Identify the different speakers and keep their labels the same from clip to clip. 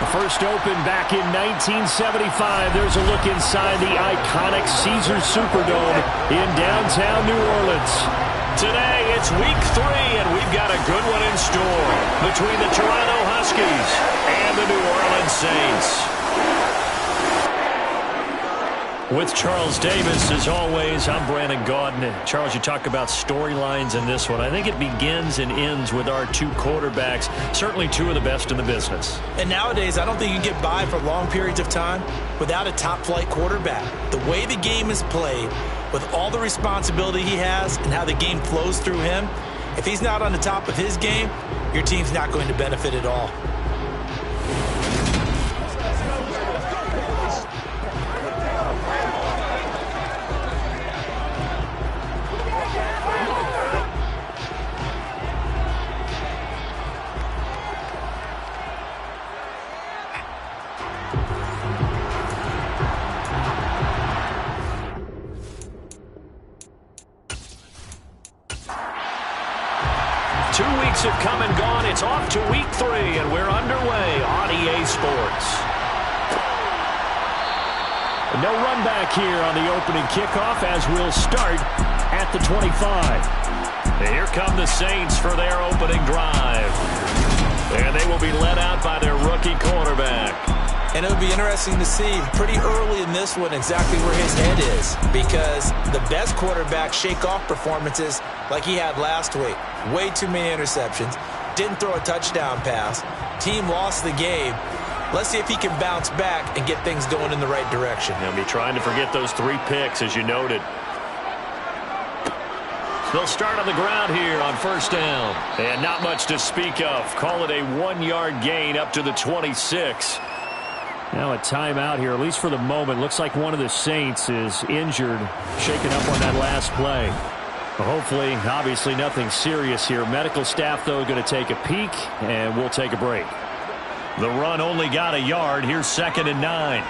Speaker 1: First opened back in 1975. There's a look inside the iconic Caesars Superdome in downtown New Orleans. Today, it's week 3, and we've got a good one in store between the Toronto Huskies and the New Orleans Saints. With Charles Davis, as always, I'm Brandon Gaudin. Charles, you talk about storylines in this one. I think it begins and ends with our two quarterbacks, certainly two of the best in the business.
Speaker 2: And nowadays, I don't think you can get by for long periods of time without a top-flight quarterback. The way the game is played, with all the responsibility he has and how the game flows through him, if he's not on the top of his game, your team's not going to benefit at all.
Speaker 1: 2 weeks have come and gone. It's off to week 3, and we're underway on EA Sports. No run back here on the opening kickoff as we'll start at the 25. Here come the Saints for their opening drive. And they will be led out by their rookie quarterback.
Speaker 2: And it'll be interesting to see pretty early in this one exactly where his head is, because the best quarterbacks shake off performances like he had last week. Way too many interceptions. Didn't throw a touchdown pass. Team lost the game. Let's see if he can bounce back and get things going in the right direction.
Speaker 1: He'll be trying to forget those 3 picks, as you noted. They'll start on the ground here on first down. And not much to speak of. Call it a 1-yard gain up to the 26. Now a timeout here, at least for the moment. Looks like one of the Saints is injured, shaken up on that last play. Well, hopefully, obviously nothing serious here. Medical staff, though, going to take a peek, and we'll take a break. The run only got a yard. Here's 2nd and 9.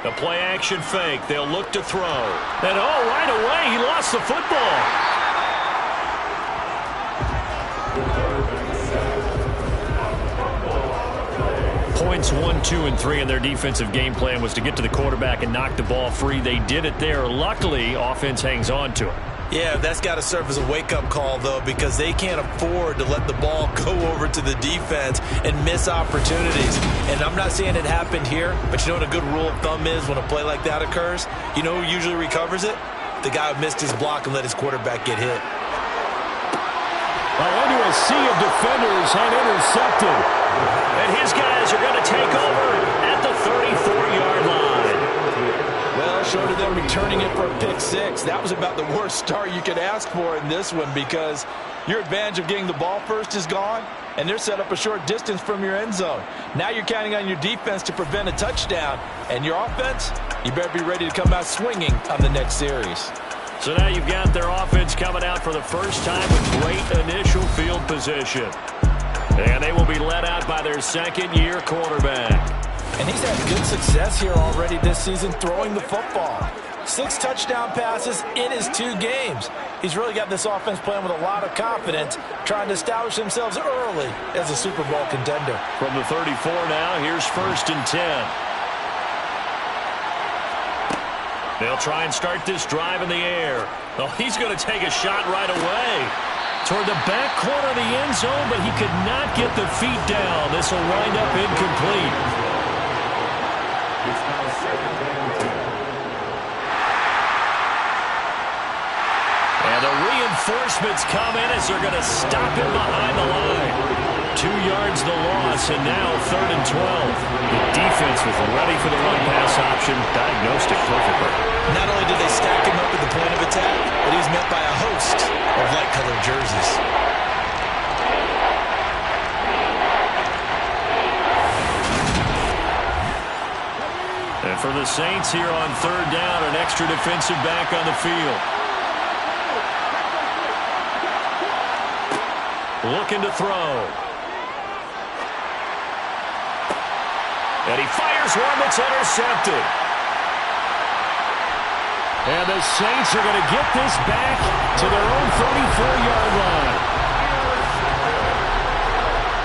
Speaker 1: The play-action fake. They'll look to throw. And, oh, right away, he lost the football. Points 1, 2, and 3 in their defensive game plan was to get to the quarterback and knock the ball free. They did it there. Luckily, offense hangs on to it.
Speaker 2: Yeah, that's got to serve as a wake-up call, though, because they can't afford to let the ball go over to the defense and miss opportunities. And I'm not saying it happened here, but you know what a good rule of thumb is when a play like that occurs? You know who usually recovers it? The guy who missed his block and let his quarterback get hit.
Speaker 1: Well, into a sea of defenders and intercepted. And his guys are going to take over at the 34-yard line.
Speaker 2: Well, short of them returning it for a pick 6, that was about the worst start you could ask for in this one, because your advantage of getting the ball first is gone, and they're set up a short distance from your end zone. Now you're counting on your defense to prevent a touchdown, and your offense, you better be ready to come out swinging on the next series.
Speaker 1: So now you've got their offense coming out for the first time with great initial field position. And they will be led out by their second-year quarterback.
Speaker 2: And he's had good success here already this season throwing the football. 6 touchdown passes in his 2 games. He's really got this offense playing with a lot of confidence, trying to establish themselves early as a Super Bowl contender.
Speaker 1: From the 34 now, here's 1st and 10. They'll try and start this drive in the air. Oh, he's going to take a shot right away toward the back corner of the end zone, but he could not get the feet down. This will wind up incomplete. And the reinforcements come in as they're going to stop him behind the line. 2 yards the loss, and now 3rd and 12. The defense was ready for the run-pass option, diagnosed it perfectly.
Speaker 2: Not only did they stack him up at the point of attack, but he was met by a host of light-colored jerseys.
Speaker 1: And for the Saints here on 3rd down, an extra defensive back on the field. Looking to throw. And he fires one that's intercepted. And the Saints are going to get this back to their own 34-yard line.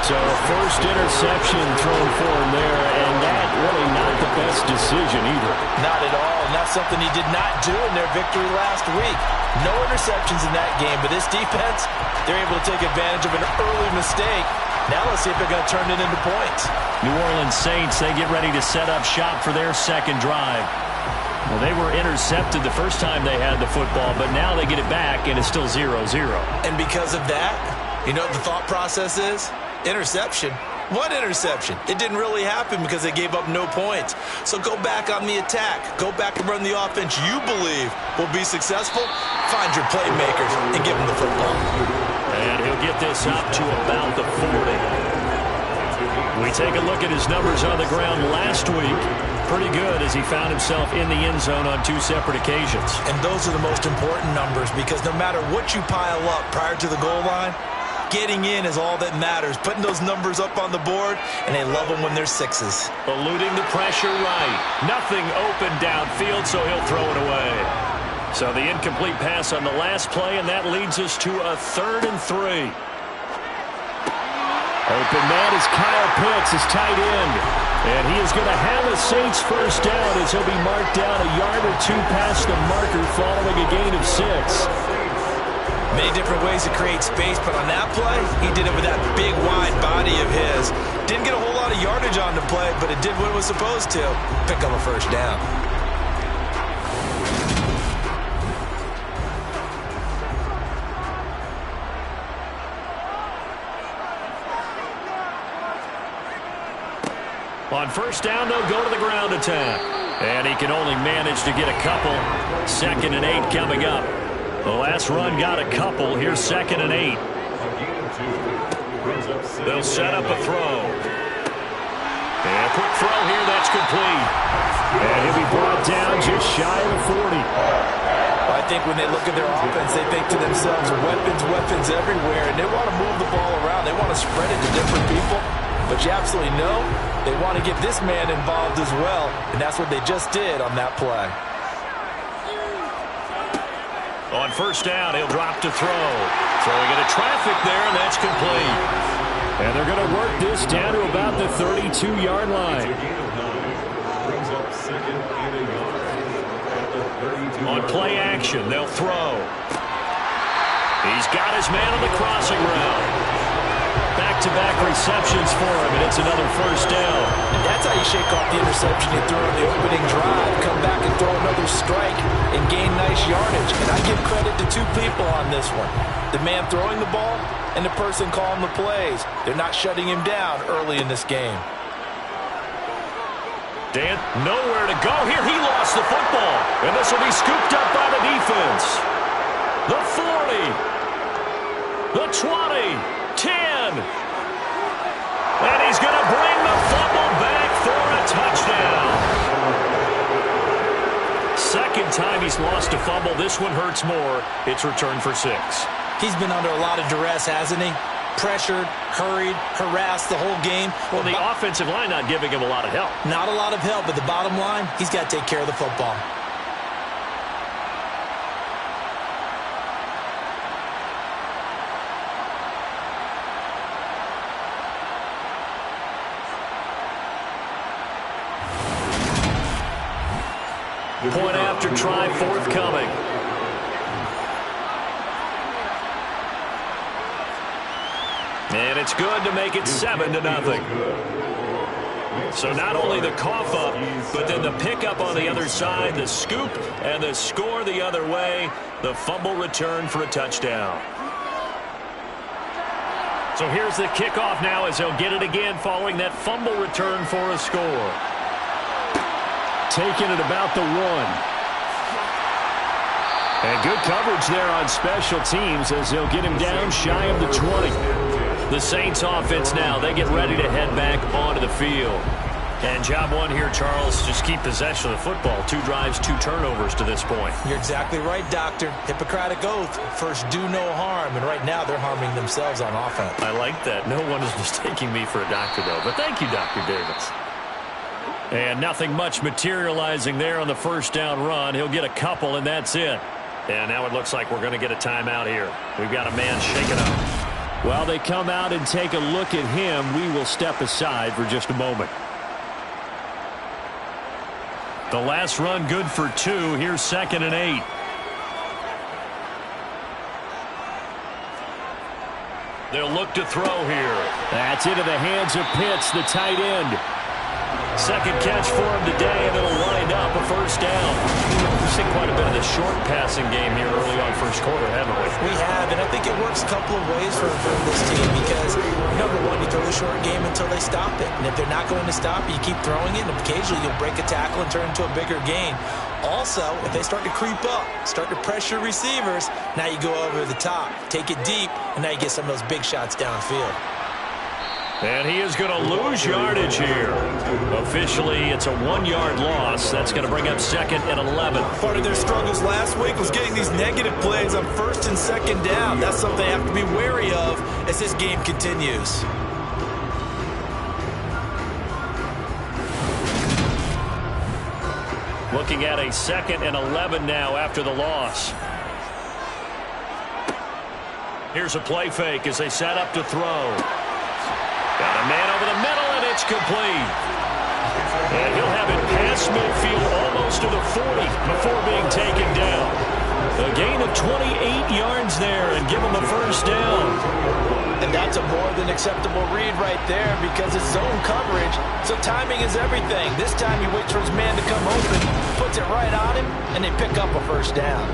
Speaker 1: So first interception thrown for him there, and that really not the best decision either.
Speaker 2: Not at all, and that's something he did not do in their victory last week. No interceptions in that game, but this defense, they're able to take advantage of an early mistake. Now let's see if they're going to turn it into points.
Speaker 1: New Orleans Saints, they get ready to set up shop for their second drive. Well, they were intercepted the first time they had the football, but now they get it back, and it's still 0-0.
Speaker 2: And because of that, you know what the thought process is? Interception. What interception? It didn't really happen because they gave up no points. So go back on the attack. Go back and run the offense you believe will be successful. Find your playmakers and give them the football.
Speaker 1: And he'll get this up to about the 40. We take a look at his numbers on the ground last week. Pretty good as he found himself in the end zone on 2 separate occasions.
Speaker 2: And those are the most important numbers because no matter what you pile up prior to the goal line, getting in is all that matters. Putting those numbers up on the board, and they love them when they're 6s.
Speaker 1: Eluding the pressure right. Nothing open downfield, so he'll throw it away. So the incomplete pass on the last play, and that leads us to a 3rd and 3. Open man is Kyle Pitts, his tight end. And he is going to have a Saints first down as he'll be marked down a yard or 2 past the marker following a gain of 6.
Speaker 2: Many different ways to create space, but on that play, he did it with that big, wide body of his. Didn't get a whole lot of yardage on the play, but it did what it was supposed to. Pick up a first down.
Speaker 1: On first down, they'll go to the ground attack. And he can only manage to get a couple. 2nd and 8 coming up. The last run got a couple. Here's 2nd and 8. They'll set up a throw. And a quick throw here. That's complete. And he'll be brought down just shy of the 40.
Speaker 2: I think when they look at their offense, they think to themselves, weapons everywhere, and they want to move the ball around. They want to spread it to different people. But you absolutely know they want to get this man involved as well, and that's what they just did on that play.
Speaker 1: On first down, he'll drop to throw. Throwing into traffic there, and that's complete. And they're going to work this down to about the 32-yard line. On play action, they'll throw. He's got his man on the crossing route. Back-to-back receptions for him, and it's another first down.
Speaker 2: And that's how you shake off the interception you threw on the opening drive. Come back and throw another strike and gain nice yardage. And I give credit to 2 people on this one. The man throwing the ball and the person calling the plays. They're not shutting him down early in this game.
Speaker 1: Dan, nowhere to go here. He lost the football. And this will be scooped up by the defense. The 40. The 20. 10. And he's going to bring the fumble back for a touchdown. Second time he's lost a fumble. This one hurts more. It's returned for 6.
Speaker 2: He's been under a lot of duress, hasn't he? Pressured, hurried, harassed the whole game.
Speaker 1: Well, the offensive line not giving him a lot of help.
Speaker 2: Not a lot of help, but the bottom line, he's got to take care of the football.
Speaker 1: Point after try forthcoming. And it's good to make it 7-0. So not only the cough up, but then the pickup on the other side, the scoop, and the score the other way. The fumble return for a touchdown. So here's the kickoff now as they'll get it again following that fumble return for a score. Taking it about the 1. And good coverage there on special teams as they'll get him down shy of the 20. The Saints offense now, they get ready to head back onto the field. And job 1 here, Charles, just keep possession of the football. 2 drives, 2 turnovers to this point.
Speaker 2: You're exactly right, Doctor. Hippocratic oath. First, do no harm. And right now, they're harming themselves on offense.
Speaker 1: I like that. No one is mistaking me for a doctor, though. But thank you, Dr. Davis. And nothing much materializing there on the first down run. He'll get a couple, and that's it. And now it looks like we're going to get a timeout here. We've got a man shaken up. While they come out and take a look at him, we will step aside for just a moment. The last run good for 2. Here's 2nd and 8. They'll look to throw here. That's into the hands of Pitts, the tight end. Second catch for him today, and it'll wind up a first down. We've seen quite a bit of the short passing game here early on first quarter, haven't we?
Speaker 3: We have, and I think it works a couple of ways for this team because, number one, you throw the short game until they stop it. And if they're not going to stop it, you keep throwing it, and occasionally you'll break a tackle and turn it into a bigger gain. Also, if they start to creep up, start to pressure receivers, now you go over the top, take it deep, and now you get some of those big shots downfield.
Speaker 1: And he is going to lose yardage here. Officially, it's a 1-yard loss. That's going to bring up 2nd and 11.
Speaker 3: Part of their struggles last week was getting these negative plays on 1st and 2nd down. That's something they have to be wary of as this game continues.
Speaker 1: Looking at a 2nd and 11 now after the loss. Here's a play fake as they set up to throw. Got a man over the middle, and it's complete. And he'll have it past midfield almost to the 40 before being taken down. A gain of 28 yards there and give him a first down.
Speaker 2: And that's a more than acceptable read right there because it's zone coverage, so timing is everything. This time he waits for his man to come open, puts it right on him, and they pick up a first down.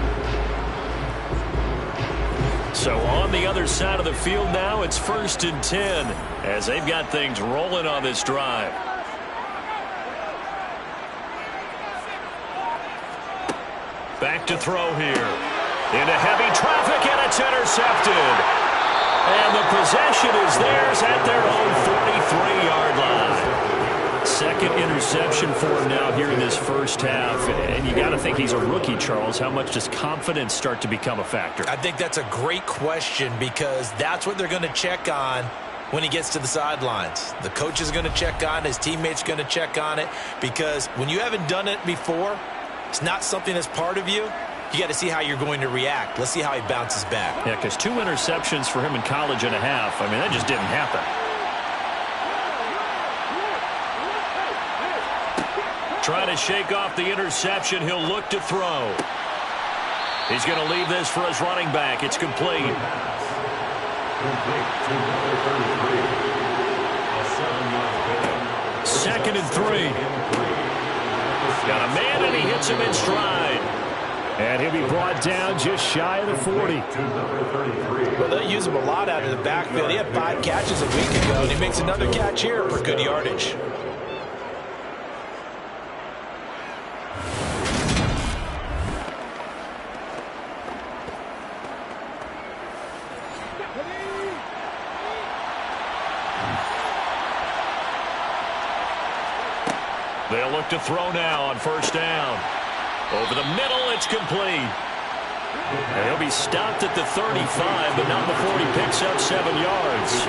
Speaker 1: So on the other side of the field now, it's 1st and 10 as they've got things rolling on this drive. Back to throw here. Into heavy traffic, and it's intercepted. And the possession is theirs at their own 43-yard line. 2nd interception for him now here in this first half. And you got to think he's a rookie, Charles. How much does confidence start to become a factor?
Speaker 3: I think that's a great question because that's what they're going to check on when he gets to the sidelines. The coach is going to check on it. His teammates are going to check on it because when you haven't done it before, it's not something that's part of you. You got to see how you're going to react. Let's see how he bounces back.
Speaker 1: Yeah, because 2 interceptions for him in college and a half. I mean, that just didn't happen. Trying to shake off the interception. He'll look to throw. He's going to leave this for his running back. It's complete. 2nd and 3. Got a man, and he hits him in stride. And he'll be brought down just shy of the 40.
Speaker 3: Well, they use him a lot out of the backfield. He had 5 catches a week ago, and he makes another catch here for good yardage.
Speaker 1: They'll look to throw now on 1st down. Over the middle, it's complete. And he'll be stopped at the 35, but not before he picks up 7 yards.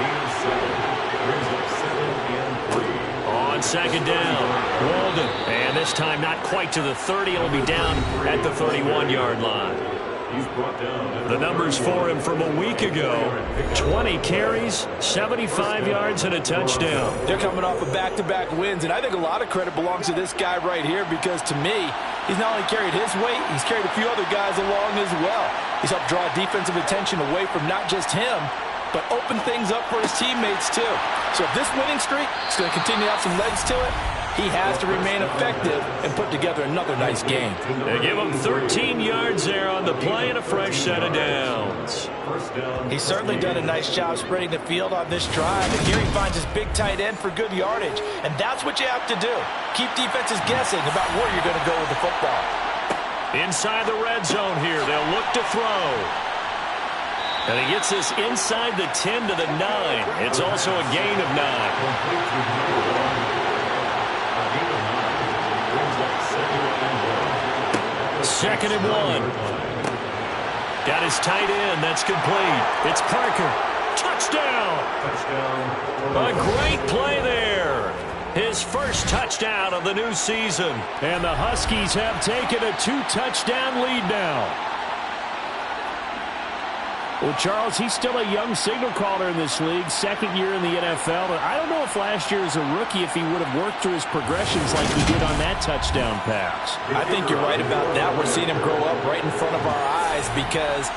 Speaker 1: On 2nd down, Walden. And this time not quite to the 30. He'll be down at the 31-yard line. The numbers for him from a week ago: 20 carries, 75 yards, and a touchdown.
Speaker 2: They're coming off of back-to-back wins, and I think a lot of credit belongs to this guy right here because, to me, he's not only carried his weight, he's carried a few other guys along as well. He's helped draw defensive attention away from not just him, but open things up for his teammates, too. So if this winning streak is going to continue to have some legs to it, he has to remain effective and put together another nice game.
Speaker 1: They give him 13 yards there on the play and a fresh set of downs.
Speaker 3: He's certainly done a nice job spreading the field on this drive, and here he finds his big tight end for good yardage. And that's what you have to do. Keep defenses guessing about where you're going to go with the football.
Speaker 1: Inside the red zone here, they'll look to throw. And he gets this inside the 10 to the 9. It's also a gain of 9. 2nd and 1. Got his tight end. That's complete. It's Parker. Touchdown. A great play there. His first touchdown of the new season. And the Huskies have taken a 2-touchdown lead now. Well, Charles, he's still a young signal caller in this league, second year in the NFL. But I don't know if last year as a rookie, if he would have worked through his progressions like he did on that touchdown pass.
Speaker 3: I think you're right about that. We're seeing him grow up right in front of our eyes because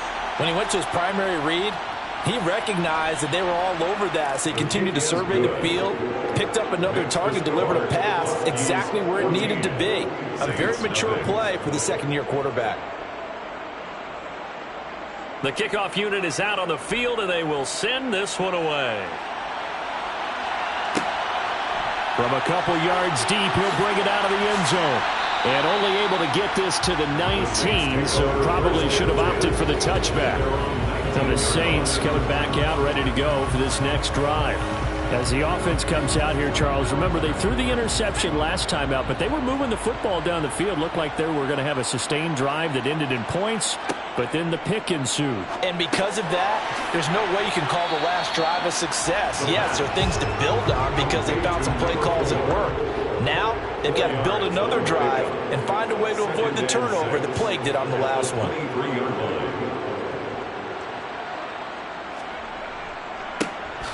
Speaker 3: when he went to his primary read, he recognized that they were all over that, so he continued to survey the field, picked up another target, delivered a pass exactly where it needed to be. A very mature play for the second-year quarterback.
Speaker 1: The kickoff unit is out on the field, and they will send this one away. From a couple yards deep, he'll bring it out of the end zone. And only able to get this to the 19, so probably should have opted for the touchback. So the Saints coming back out, ready to go for this next drive. As the offense comes out here, Charles, remember they threw the interception last time out, but they were moving the football down the field. Looked like they were going to have a sustained drive that ended in points, but then the pick ensued.
Speaker 3: And because of that, there's no way you can call the last drive a success. Yes, there are things to build on because they found some play calls that work. Now, they've got to build another drive and find a way to avoid the turnover that plagued it on the last one.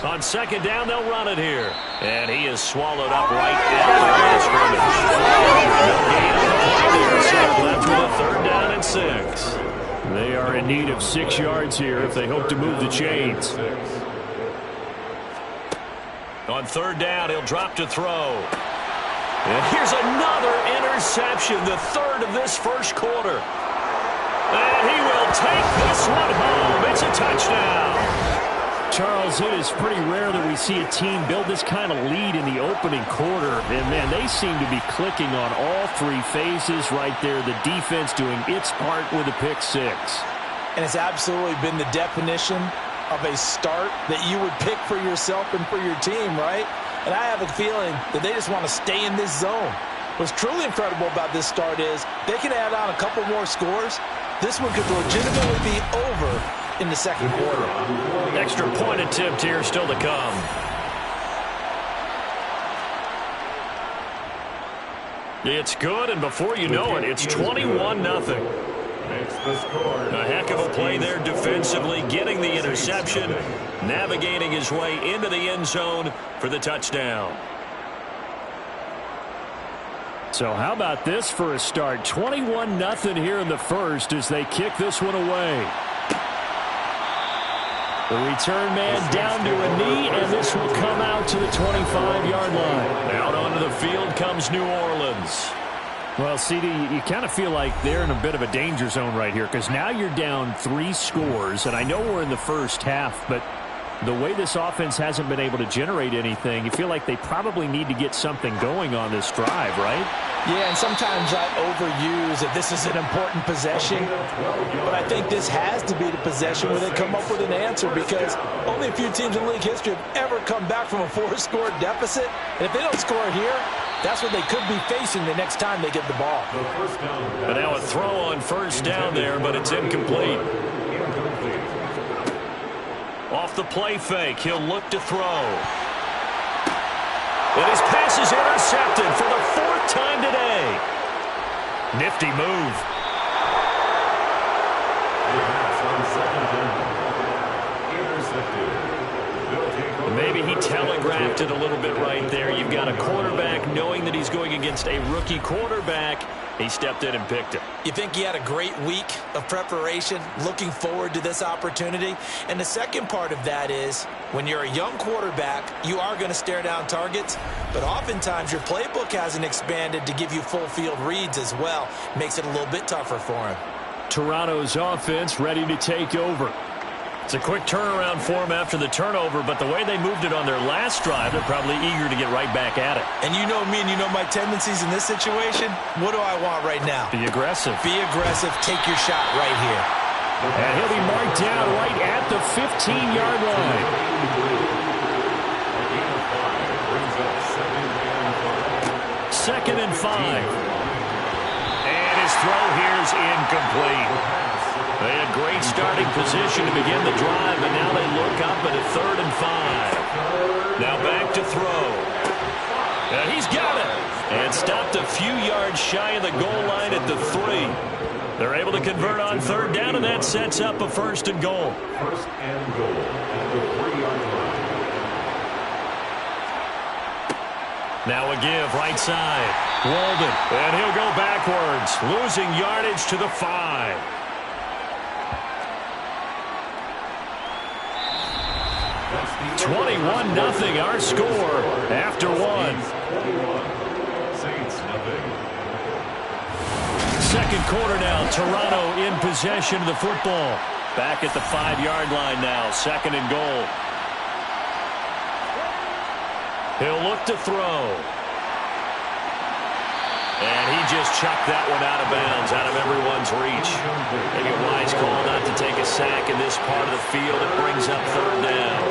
Speaker 1: On second down, they'll run it here. And he is swallowed up right at the line of scrimmage. No gain on the play here, so left with a third down and 6. They are in need of 6 yards here if they hope to move the chains. On third down, he'll drop to throw. And here's another interception, the third of this first quarter. And he will take this one home. It's a touchdown. Charles, it is pretty rare that we see a team build this kind of lead in the opening quarter. And, man, they seem to be clicking on all 3 phases right there. The defense doing its part with a pick 6.
Speaker 3: And it's absolutely been the definition of a start that you would pick for yourself and for your team, right? And I have a feeling that they just want to stay in this zone. What's truly incredible about this start is they can add on a couple more scores. This one could legitimately be over in the second quarter.
Speaker 1: Extra point attempt here still to come. It's good, and before you know it, it's 21-0. A heck of a play there defensively, getting the interception, navigating his way into the end zone for the touchdown. So how about this for a start? 21-0 here in the first as they kick this one away. The return man down to a knee, and this will come out to the 25-yard line. Out onto the field comes New Orleans. Well, CD, you kind of feel like they're in a bit of a danger zone right here because now you're down 3 scores, and I know we're in the first half, but the way this offense hasn't been able to generate anything, you feel like they probably need to get something going on this drive, right?
Speaker 3: Yeah, and sometimes I overuse that this is an important possession, but I think this has to be the possession where they come up with an answer because only a few teams in league history have ever come back from a 4-score deficit, and if they don't score here, that's what they could be facing the next time they get the ball.
Speaker 1: And now a throw on first down there, but it's incomplete. Off the play fake, he'll look to throw. And his pass is intercepted for the 4th time today. Nifty move. Maybe he telegraphed it a little bit right there. You've got a quarterback knowing that he's going against a rookie quarterback. He stepped in and picked it.
Speaker 3: You think he had a great week of preparation, looking forward to this opportunity? And the second part of that is, when you're a young quarterback, you are going to stare down targets, but oftentimes your playbook hasn't expanded to give you full field reads as well. Makes it a little bit tougher for him.
Speaker 1: Toronto's offense ready to take over. It's a quick turnaround for them after the turnover, but the way they moved it on their last drive, they're probably eager to get right back at it.
Speaker 3: And you know me and you know my tendencies in this situation. What do I want right now?
Speaker 1: Be aggressive.
Speaker 3: Be aggressive. Take your shot right here.
Speaker 1: And he'll be marked down right at the 15-yard line. Second and 5. And his throw here is incomplete. They had great starting position to begin the drive, but now they look up at a 3rd and 5. Now back to throw. And he's got it. And stopped a few yards shy of the goal line at the 3. They're able to convert on third down, and that sets up a first and goal.
Speaker 4: First and goal at the 3-yard line.
Speaker 1: Now a give, right side. Walden, and he'll go backwards, losing yardage to the 5.
Speaker 4: That's the
Speaker 1: 21-0 our score after one.
Speaker 4: 21. Saints nothing.
Speaker 1: Second quarter now, Toronto in possession of the football. Back at the 5-yard line now, second and goal. He'll look to throw. And he just chucked that one out of bounds, out of everyone's reach. Maybe a wise call not to take a sack in this part of the field. It brings up third down.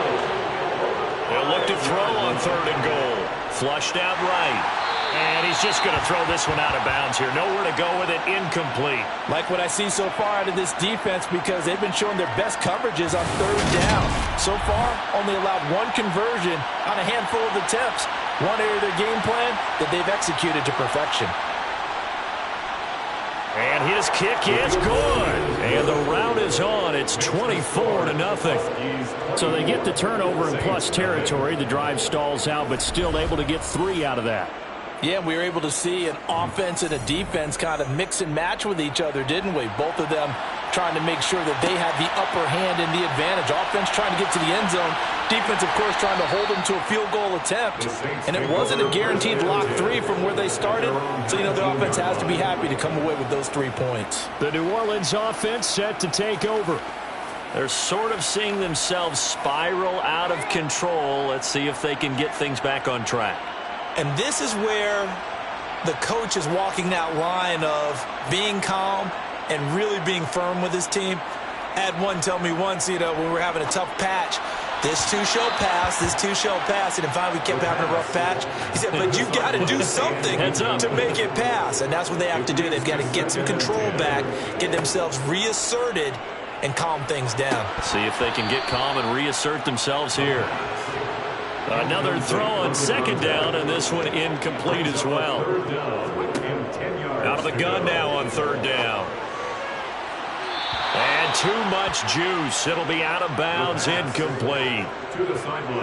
Speaker 1: He'll look to throw on third and goal. Flushed out right. And he's just going to throw this one out of bounds here. Nowhere to go with it. Incomplete.
Speaker 2: Like what I see so far out of this defense, because they've been showing their best coverages on third down. So far, only allowed one conversion on a handful of attempts. One area of their game plan that they've executed to perfection.
Speaker 1: And his kick is good. And the route is on. It's 24-0. So they get the turnover in plus territory. The drive stalls out, but still able to get 3 out of that.
Speaker 2: Yeah, we were able to see an offense and a defense kind of mix and match with each other, didn't we? Both of them trying to make sure that they have the upper hand and the advantage. Offense trying to get to the end zone. Defense, of course, trying to hold them to a field goal attempt. And it wasn't a guaranteed lock 3 from where they started. So, you know, the offense has to be happy to come away with those 3 points.
Speaker 1: The New Orleans offense set to take over. They're sort of seeing themselves spiral out of control. Let's see if they can get things back on track.
Speaker 3: And this is where the coach is walking that line of being calm and really being firm with his team. I had one tell me once, you know, when we were having a tough patch, this too shall pass, this too shall pass. And finally we kept having a rough patch. He said, but you got to do something to make it pass. And that's what they have to do. They've got to get some control back, get themselves reasserted, and calm things down.
Speaker 1: See if they can get calm and reassert themselves here. Another throw on second down, and this one incomplete as well. Out of the gun now on third down. And too much juice. It'll be out of bounds, incomplete.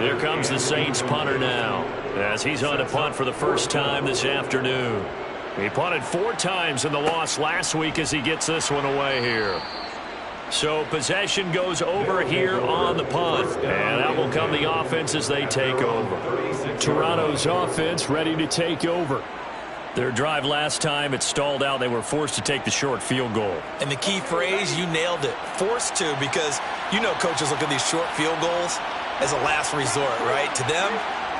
Speaker 1: Here comes the Saints punter now, as he's on to punt for the first time this afternoon. He punted 4 times in the loss last week as he gets this one away here. So possession goes over here on the punt, and out will come the offense as they take over. Toronto's offense ready to take over. Their drive last time, it stalled out. They were forced to take the short field goal.
Speaker 3: And the key phrase, you nailed it, forced to, because you know coaches look at these short field goals as a last resort, right? To them,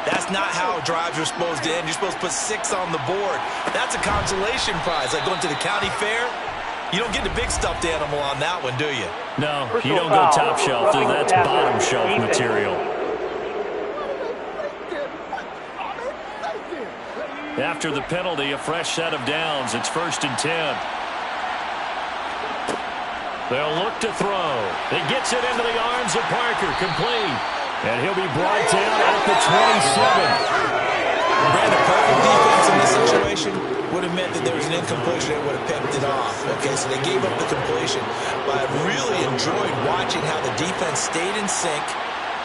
Speaker 3: that's not how drives are supposed to end. You're supposed to put 6 on the board. That's a consolation prize, like going to the county fair. You don't get the big stuffed animal on that one, do you?
Speaker 1: No, you don't go top shelf. That's bottom shelf material. After the penalty, a fresh set of downs. It's 1st and 10. They'll look to throw. He gets it into the arms of Parker, complete. And he'll be brought down at the 27.
Speaker 3: Brandon, perfect defense in this situation would have meant that there was an incompletion that would have picked it off. Okay, so they gave up the completion. But I really enjoyed watching how the defense stayed in sync,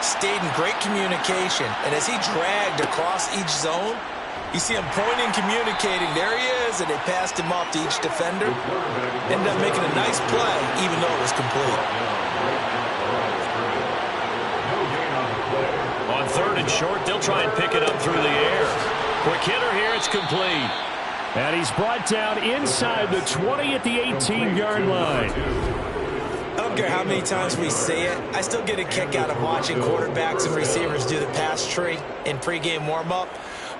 Speaker 3: stayed in great communication. And as he dragged across each zone, you see him pointing, communicating. There he is, and they passed him off to each defender. Ended up making a nice play, even though it was complete.
Speaker 1: On 3rd and short, they'll try and pick it up through the air. Quick hitter here, it's complete. And he's brought down inside the 20 at the 18-yard line.
Speaker 3: I don't care how many times we see it. I still get a kick out of watching quarterbacks and receivers do the pass tree in pregame warm-up.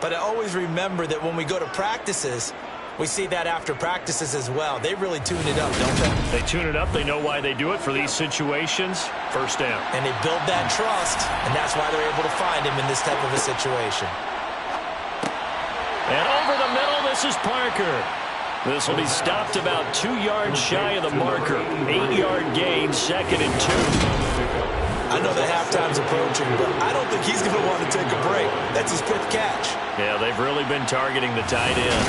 Speaker 3: But I always remember that when we go to practices, we see that after practices as well. They really tune it up, don't they?
Speaker 1: They tune it up. They know why they do it for these situations. First down.
Speaker 3: And they build that trust, and that's why they're able to find him in this type of a situation.
Speaker 1: And over the middle, this is Parker. This will be stopped about 2 yards shy of the marker. 8-yard gain, 2nd and 2.
Speaker 3: I know that halftime's approaching, but I don't think he's going to want to take a break. That's his 5th catch.
Speaker 1: Yeah, they've really been targeting the tight end.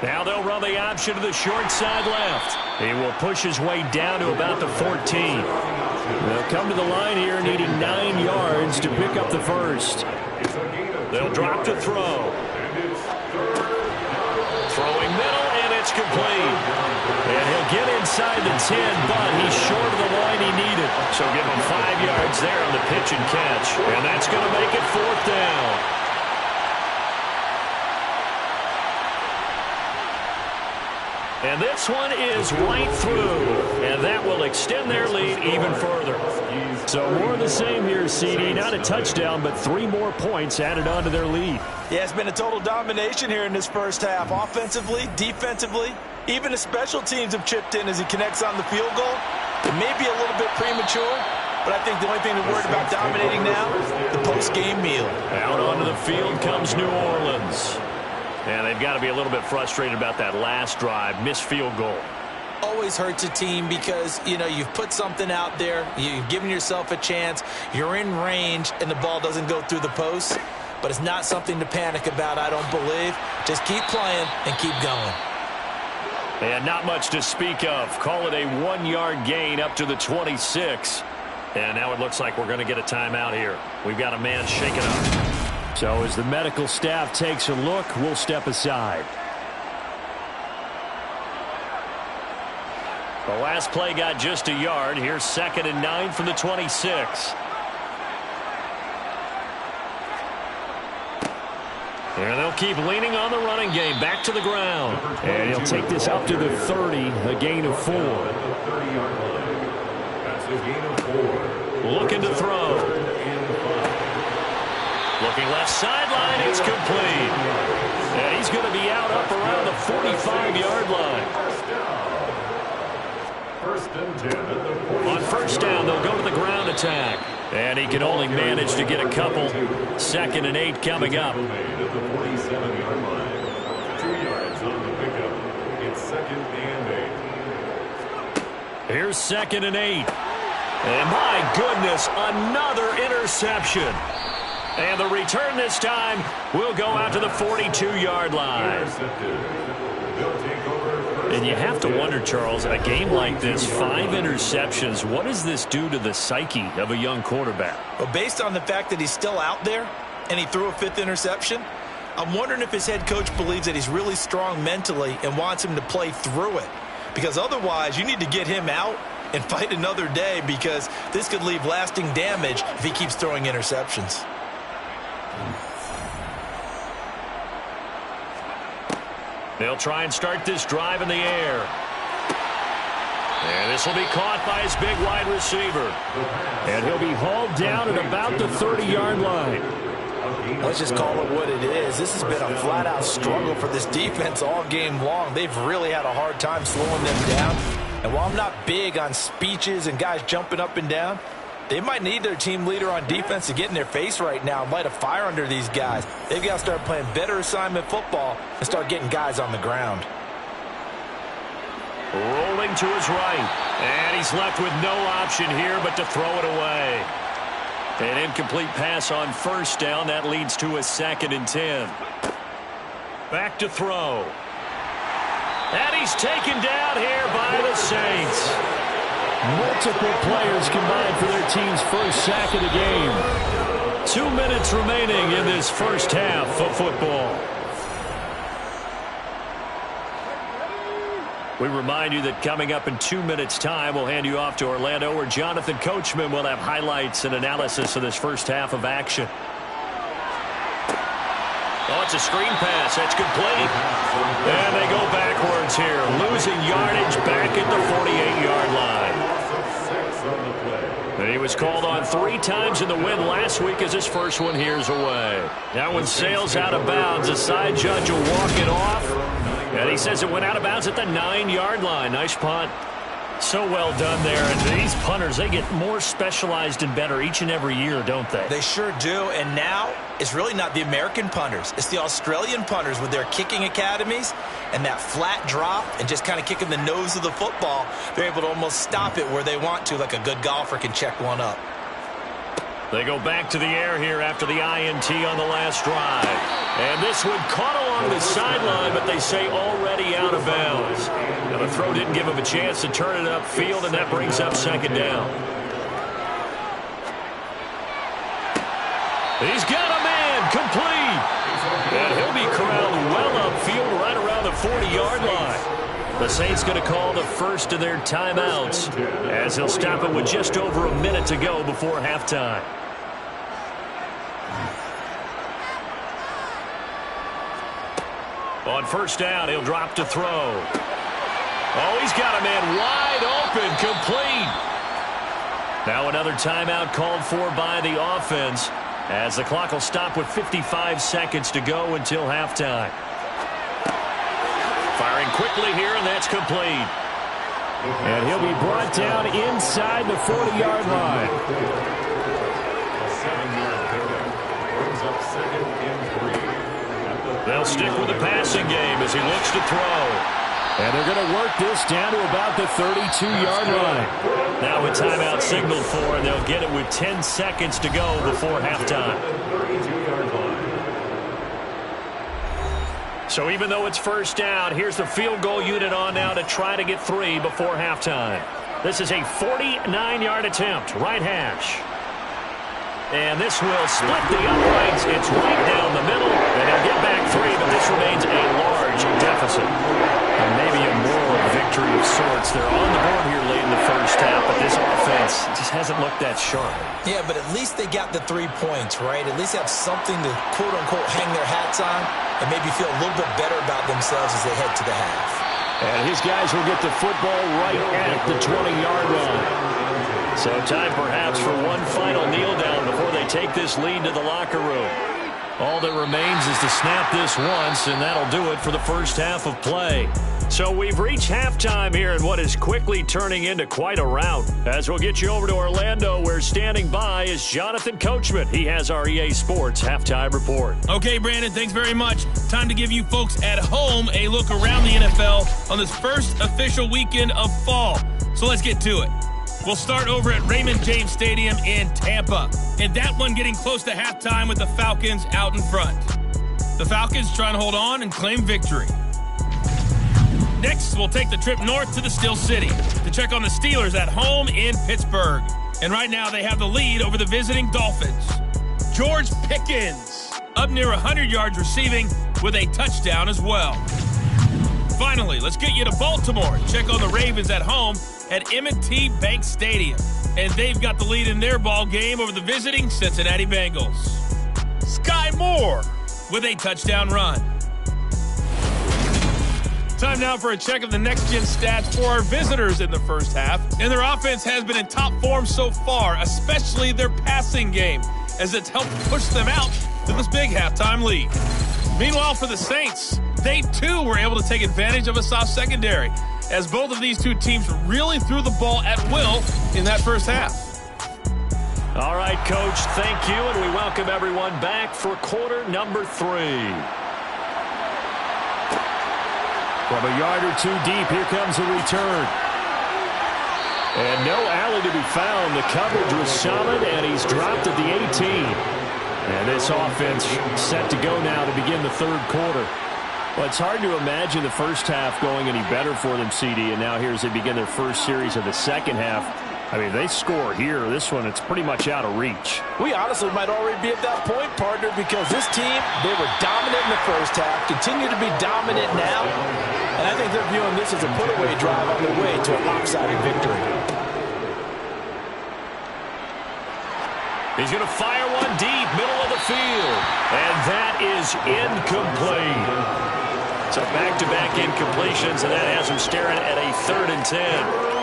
Speaker 1: Now they'll run the option to the short side left. He will push his way down to about the 14. They'll come to the line here needing 9 yards to pick up the first. They'll drop to throw. Throwing middle, and it's complete. And he'll get inside the 10, but he's short of the line he needed. So give him 5 yards there on the pitch and catch. And that's going to make it 4th down. And this one is right through, and that will extend their lead even further. So more of the same here, CD. Not a touchdown, but 3 more points added on to their lead.
Speaker 3: Yeah, it's been a total domination here in this first half. Offensively, defensively, even the special teams have chipped in as he connects on the field goal. It may be a little bit premature, but I think the only thing to worry about dominating now, the post-game meal.
Speaker 1: Out onto the field comes New Orleans. And they've got to be a little bit frustrated about that last drive, missed field goal.
Speaker 3: Always hurts a team because, you know, you've put something out there, you've given yourself a chance, you're in range, and the ball doesn't go through the post. But it's not something to panic about, I don't believe. Just keep playing and keep going.
Speaker 1: And not much to speak of. Call it a 1-yard gain up to the 26. And now it looks like we're going to get a timeout here. We've got a man shaken up. So as the medical staff takes a look, we'll step aside. The last play got just a yard. Here's 2nd and 9 from the 26. And they'll keep leaning on the running game. Back to the ground. And he'll take this up to the 30, a gain of 4. Looking to throw. Looking left sideline, it's complete. And he's going to be out up around the 45-yard line. On first down, they'll go to the ground attack. And he can only manage to get a couple. 2nd and 8 coming up. Here's 2nd and 8. And my goodness, another interception. And the return this time will go out to the 42-yard line. And you have to wonder, Charles, a game like this, 5 interceptions, what does this do to the psyche of a young quarterback?
Speaker 3: Well, based on the fact that he's still out there and he threw a 5th interception, I'm wondering if his head coach believes that he's really strong mentally and wants him to play through it. Because otherwise, you need to get him out and fight another day, because this could leave lasting damage if he keeps throwing interceptions.
Speaker 1: They'll try and start this drive in the air. And this will be caught by his big wide receiver. And he'll be hauled down at about the 30-yard line.
Speaker 3: Let's just call it what it is. This has been a flat-out struggle for this defense all game long. They've really had a hard time slowing them down. And while I'm not big on speeches and guys jumping up and down, they might need their team leader on defense to get in their face right now and light a fire under these guys. They've got to start playing better assignment football and start getting guys on the ground.
Speaker 1: Rolling to his right. And he's left with no option here but to throw it away. An incomplete pass on first down. That leads to a 2nd and 10. Back to throw. And he's taken down here by the Saints. Multiple players combined for their team's first sack of the game. 2 minutes remaining in this first half of football. We remind you that coming up in 2 minutes' time, we'll hand you off to Orlando, where Jonathan Coachman will have highlights and analysis of this first half of action. Oh, it's a screen pass. That's complete. And they go backwards here, losing yardage back at the 48-yard line. And he was called on 3 times in the win last week as his first one here's away. That one sails out of bounds. The side judge will walk it off. And he says it went out of bounds at the 9-yard line. Nice punt. So well done there. And these punters, they get more specialized and better each and every year, don't they?
Speaker 3: They sure do. And now it's really not the American punters. It's the Australian punters with their kicking academies and that flat drop and just kind of kicking the nose of the football. They're able to almost stop it where they want to, like a good golfer can check one up.
Speaker 1: They go back to the air here after the INT on the last drive. And this one caught along the sideline, but they say already out of bounds. Now the throw didn't give him a chance to turn it upfield, and that brings up second down. He's got a man complete. And he'll be corralled well upfield right around the 40-yard line. The Saints going to call the first of their timeouts as they'll stop it with just over a minute to go before halftime. On first down, he'll drop to throw. Oh, he's got a man wide open, complete. Now another timeout called for by the offense as the clock will stop with 55 seconds to go until halftime. Firing quickly here, and that's complete. And he'll be brought down inside the 40-yard line. They'll stick with the passing game as he looks to throw. And they're going to work this down to about the 32-yard line. Now a timeout signaled for, and they'll get it with 10 seconds to go before halftime. So even though it's first down, here's the field goal unit on now to try to get 3 before halftime. This is a 49-yard attempt, right hash. And this will split the uprights. It's right down the middle, and they'll get back 3, but this remains a large deficit. And maybe a moral victory of sorts. They're on the board here late in the first half, but this offense just hasn't looked that sharp. Yeah, but at least they got the 3 points, right? At least have something to, quote-unquote, hang their hats on and maybe feel a little bit better about themselves as they head to the half. And his guys will get the football right at the 20-yard line. So time perhaps for one final kneel down before they take this lead to the locker room. All that remains is to snap this once, and that'll do it for the first half of play. So we've reached halftime here in what is quickly turning into quite a rout. As we'll get you over to Orlando, where standing by is Jonathan Coachman. He has our EA Sports Halftime Report.
Speaker 5: Okay, Brandon, thanks very much. Time to give you folks at home a look around the NFL on this first official weekend of fall. So let's get to it. We'll start over at Raymond James Stadium in Tampa. And that one getting close to halftime with the Falcons out in front. The Falcons trying to hold on and claim victory. Next, we'll take the trip north to the Steel City to check on the Steelers at home in Pittsburgh. And right now they have the lead over the visiting Dolphins. George Pickens up near 100 yards receiving with a touchdown as well. Finally, let's get you to Baltimore and check on the Ravens at home at M&T Bank Stadium. And they've got the lead in their ball game over the visiting Cincinnati Bengals. Sky Moore with a touchdown run. Time now for a check of the next-gen stats for our visitors in the first half. And their offense has been in top form so far, especially their passing game, as it's helped push them out to this big halftime lead. Meanwhile, for the Saints, they too were able to take advantage of a soft secondary, as both of these two teams really threw the ball at will in that first half.
Speaker 1: All right, Coach, thank you, and we welcome everyone back for quarter number 3. From a yard or two deep, here comes a return. And no alley to be found. The coverage was solid, and he's dropped at the 18. And this offense set to go now to begin the third quarter. Well, it's hard to imagine the first half going any better for them, CD, and now here as they begin their first series of the second half. I mean, they score here. This one, it's pretty much out of reach.
Speaker 2: We honestly might already be at that point, partner, because this team, they were dominant in the first half, continue to be dominant now, and I think they're viewing this as a put-away drive on their way to a lopsided victory.
Speaker 1: He's going to fire one deep, middle of the field, and that is incomplete. So back-to-back incompletions, and that has him staring at a 3rd and 10.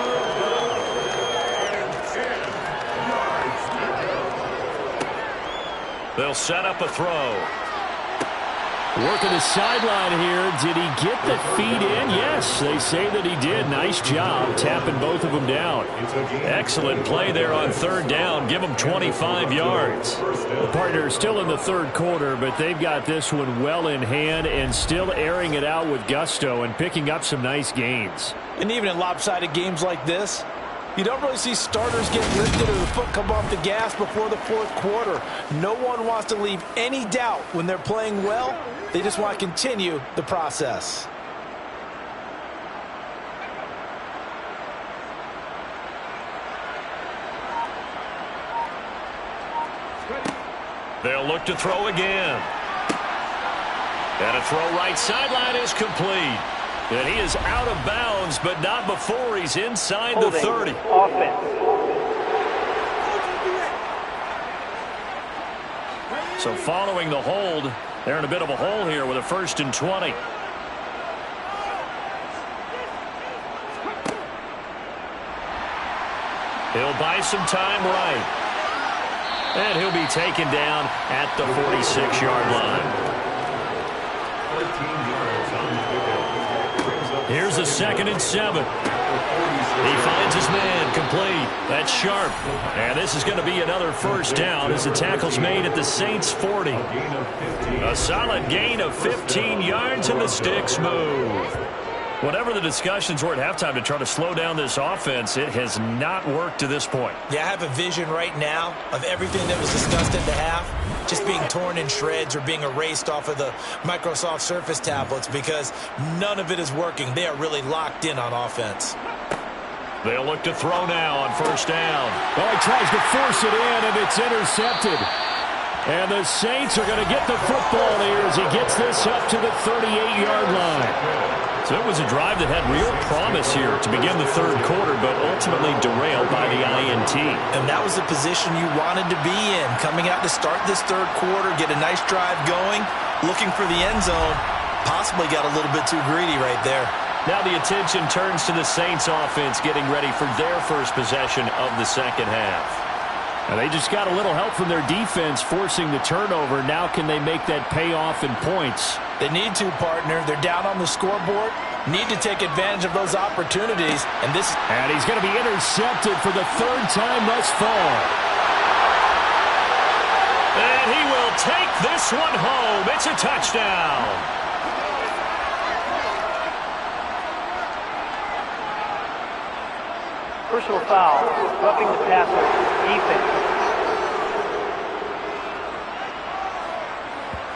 Speaker 1: They'll set up a throw. Working the sideline here. Did he get the feet in? Yes, they say that he did. Nice job tapping both of them down. Excellent play there on 3rd down. Give them 25 yards. The partner still in the third quarter, but they've got this one well in hand and still airing it out with gusto and picking up some nice gains.
Speaker 2: And even in lopsided games like this,
Speaker 3: You don't really see starters get lifted or the foot come off the gas before the fourth quarter. No one wants to leave any doubt when they're playing well. They just want to continue the process.
Speaker 1: They'll look to throw again. And a throw right sideline is complete. And he is out of bounds, but not before he's inside the 30.
Speaker 6: Offense.
Speaker 1: So following the hold, they're in a bit of a hole here with a 1st and 20. He'll buy some time right. And he'll be taken down at the 46-yard line. Here's a 2nd and 7. He finds his man complete. That's sharp. And this is going to be another 1st down as the tackle's made at the Saints' 40. A solid gain of 15 yards and the sticks move. Whatever the discussions were at halftime to try to slow down this offense, it has not worked to this point.
Speaker 3: Yeah, I have a vision right now of everything that was discussed at the half just being torn in shreds or being erased off of the Microsoft Surface tablets because none of it is working. They are really locked in on offense.
Speaker 1: They'll look to throw now on 1st down.
Speaker 7: Well, he tries to force it in, and it's intercepted. And the Saints are going to get the football here as he gets this up to the 38-yard line.
Speaker 1: So it was a drive that had real promise here to begin the 3rd quarter, but ultimately derailed by the INT.
Speaker 3: And that was the position you wanted to be in. Coming out to start this 3rd quarter, get a nice drive going, looking for the end zone. Possibly got a little bit too greedy right there.
Speaker 1: Now the attention turns to the Saints offense getting ready for their first possession of the 2nd half.
Speaker 7: And they just got a little help from their defense forcing the turnover. Now can they make that pay off in points?
Speaker 3: They need to, partner. They're down on the scoreboard. Need to take advantage of those opportunities. And
Speaker 7: he's going to be intercepted for the 3rd time thus far.
Speaker 1: And he will take this one home. It's a touchdown.
Speaker 6: Personal foul, roughing the passer, defense.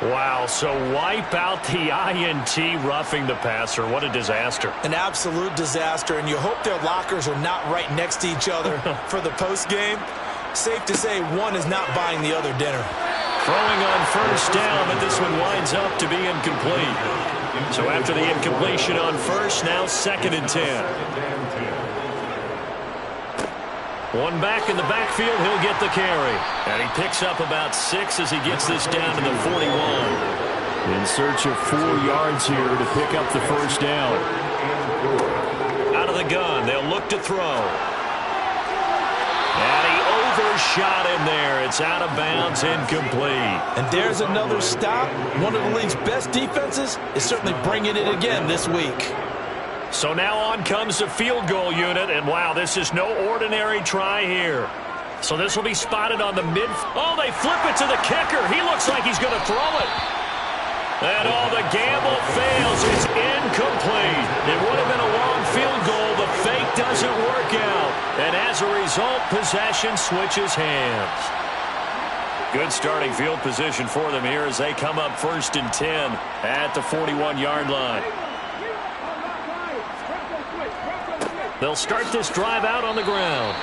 Speaker 1: Wow, so wipe out the INT roughing the passer. What a disaster.
Speaker 3: An absolute disaster, and you hope their lockers are not right next to each other for the postgame. Safe to say one is not buying the other dinner.
Speaker 1: Throwing on 1st down, but this one winds up to be incomplete. So after the incompletion on 1st, now 2nd and 10. One back in the backfield, he'll get the carry. And he picks up about 6 as he gets this down to the 41.
Speaker 7: In search of 4 yards here to pick up the 1st down.
Speaker 1: Out of the gun, they'll look to throw. And he overshot him there. It's out of bounds, incomplete.
Speaker 3: And there's another stop. One of the league's best defenses is certainly bringing it again this week.
Speaker 1: So now on comes the field goal unit, and wow, this is no ordinary try here. So this will be spotted on the mid. Oh, they flip it to the kicker. He looks like he's going to throw it. And the gamble fails. It's incomplete. It would have been a long field goal. The fake doesn't work out. And as a result, possession switches hands. Good starting field position for them here as they come up 1st and 10 at the 41-yard line. They'll start this drive out on the ground.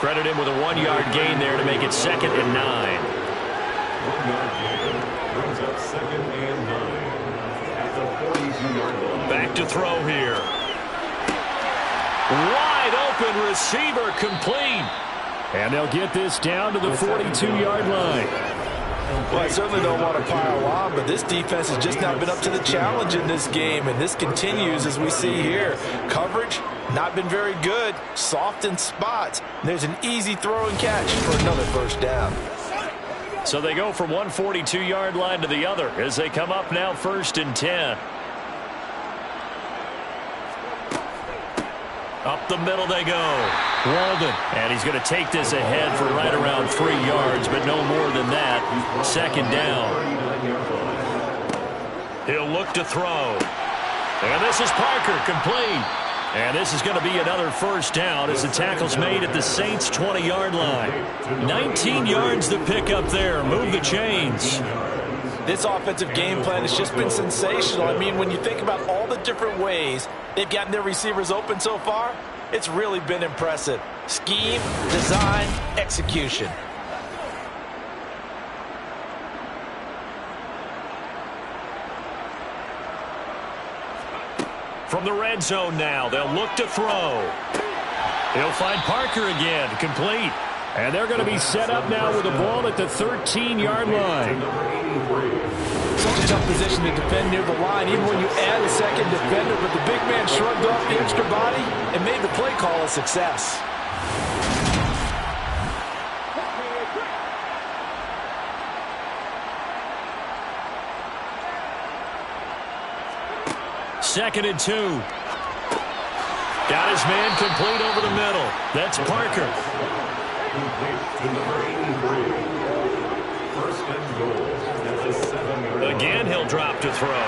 Speaker 1: Credit him with a 1-yard gain there to make it 2nd and 9.
Speaker 4: 1-yard gain brings up 2nd and 9 at the 42-yard line.
Speaker 1: Back to throw here. Wide open receiver complete.
Speaker 7: And they'll get this down to the 42-yard line.
Speaker 3: Well, I certainly don't want to pile on, but this defense has just not been up to the challenge in this game, and this continues as we see here. Coverage, not been very good, soft in spots. There's an easy throw and catch for another 1st down.
Speaker 1: So they go from one 42-yard line to the other as they come up now 1st and 10. Up the middle they go. Walden. And he's going to take this ahead for right around 3 yards, but no more than that. 2nd down. He'll look to throw. And this is Parker, complete. And this is going to be another first down as the tackle's made at the Saints' 20-yard line. 19 yards to pick up there. Move the chains.
Speaker 3: This offensive game plan has just been sensational. I mean, when you think about all the different ways they've gotten their receivers open so far, it's really been impressive. Scheme, design, execution.
Speaker 1: From the red zone now, they'll look to throw. He'll find Parker again, complete. And they're going to be set up now with the ball at the 13-yard line.
Speaker 3: Such a tough position to defend near the line, even when you add a second defender, but the big man shrugged off the extra body and made the play call a success.
Speaker 1: Second and 2. Got his man complete over the middle. That's Parker. Again, he'll drop to throw.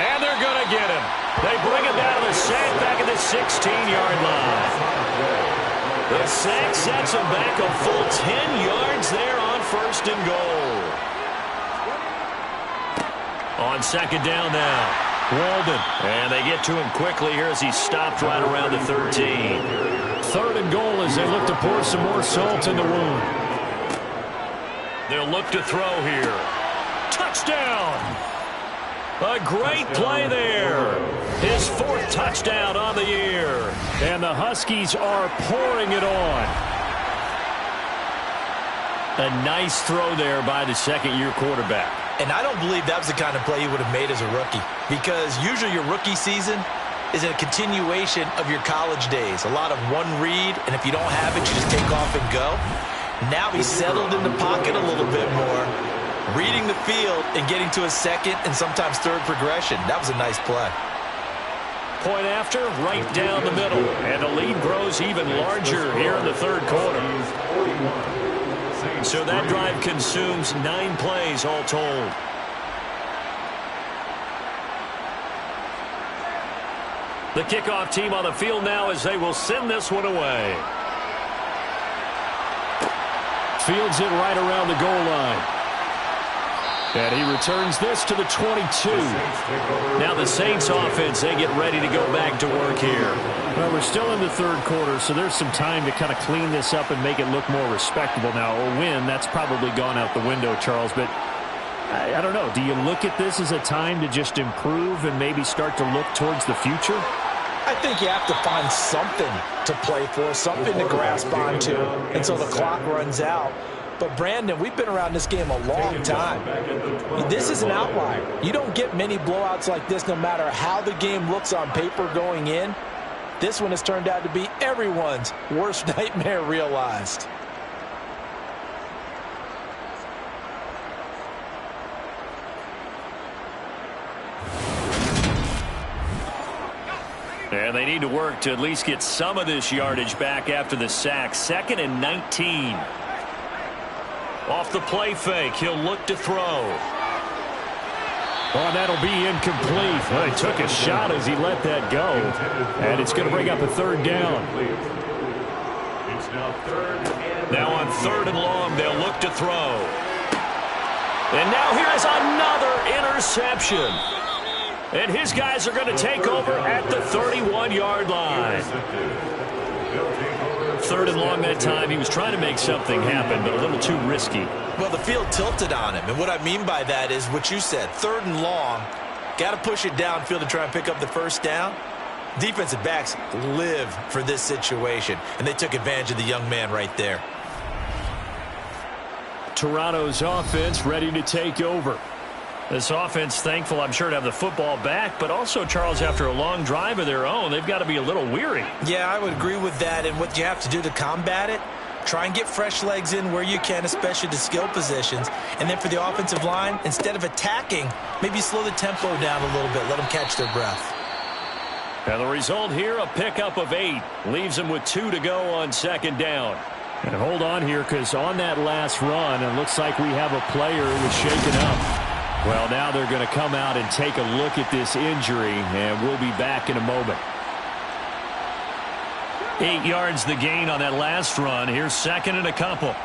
Speaker 1: And they're going to get him. They bring him down to the sack back at the 16-yard line. The sack sets him back a full 10 yards there on first and goal. On second down now. Walden. And they get to him quickly here as he stopped right around the 13.
Speaker 7: Third and goal as they look to pour some more salt in the wound.
Speaker 1: They'll look to throw here. Touchdown! A great play there. His fourth touchdown on the year.
Speaker 7: And the Huskies are pouring it on.
Speaker 1: A nice throw there by the second-year quarterback.
Speaker 3: And I don't believe that was the kind of play he would have made as a rookie, because usually your rookie season is a continuation of your college days. A lot of one read, and if you don't have it, you just take off and go. Now he's settled in the pocket a little bit more, reading the field and getting to a second and sometimes third progression. That was a nice play.
Speaker 1: Point after, right down the middle. And the lead grows even larger here in the third quarter. So that drive consumes 9 plays all told. The kickoff team on the field now as they will send this one away.
Speaker 7: Fields it right around the goal line. And he returns this to the 22.
Speaker 1: Now the Saints offense, they get ready to go back to work here.
Speaker 7: Well, we're still in the third quarter, so there's some time to kind of clean this up and make it look more respectable. Now, a win, that's probably gone out the window, Charles, but I don't know. Do you look at this as a time to just improve and maybe start to look towards the future?
Speaker 3: I think you have to find something to play for, something to grasp onto until the clock runs out. But, Brandon, we've been around this game a long time. This is an outlier. You don't get many blowouts like this no matter how the game looks on paper going in. This one has turned out to be everyone's worst nightmare realized.
Speaker 1: And they need to work to at least get some of this yardage back after the sack. 2nd and 19. Off the play fake, he'll look to throw.
Speaker 7: Oh, that'll be incomplete. Well, he took a shot as he let that go. And it's going to bring up a third down.
Speaker 1: Now on 3rd and long, they'll look to throw. And now here is another interception. And his guys are going to take over at the 31-yard line. 3rd and long that time. He was trying to make something happen, but a little too risky.
Speaker 3: Well, the field tilted on him. And what I mean by that is what you said. 3rd and long. Got to push it downfield to try and pick up the first down. Defensive backs live for this situation. And they took advantage of the young man right there.
Speaker 7: Toronto's offense ready to take over.
Speaker 1: This offense thankful, I'm sure, to have the football back, but also, Charles, after a long drive of their own, they've got to be a little weary.
Speaker 3: Yeah, I would agree with that. And what you have to do to combat it, try and get fresh legs in where you can, especially to skill positions. And then for the offensive line, instead of attacking, maybe slow the tempo down a little bit. Let them catch their breath.
Speaker 1: And the result here, a pickup of 8. Leaves them with 2 to go on 2nd down.
Speaker 7: And hold on here, because on that last run, it looks like we have a player who was shaken up. Well, now they're going to come out and take a look at this injury, and we'll be back in a moment.
Speaker 1: 8 yards the gain on that last run. Here's second and a couple.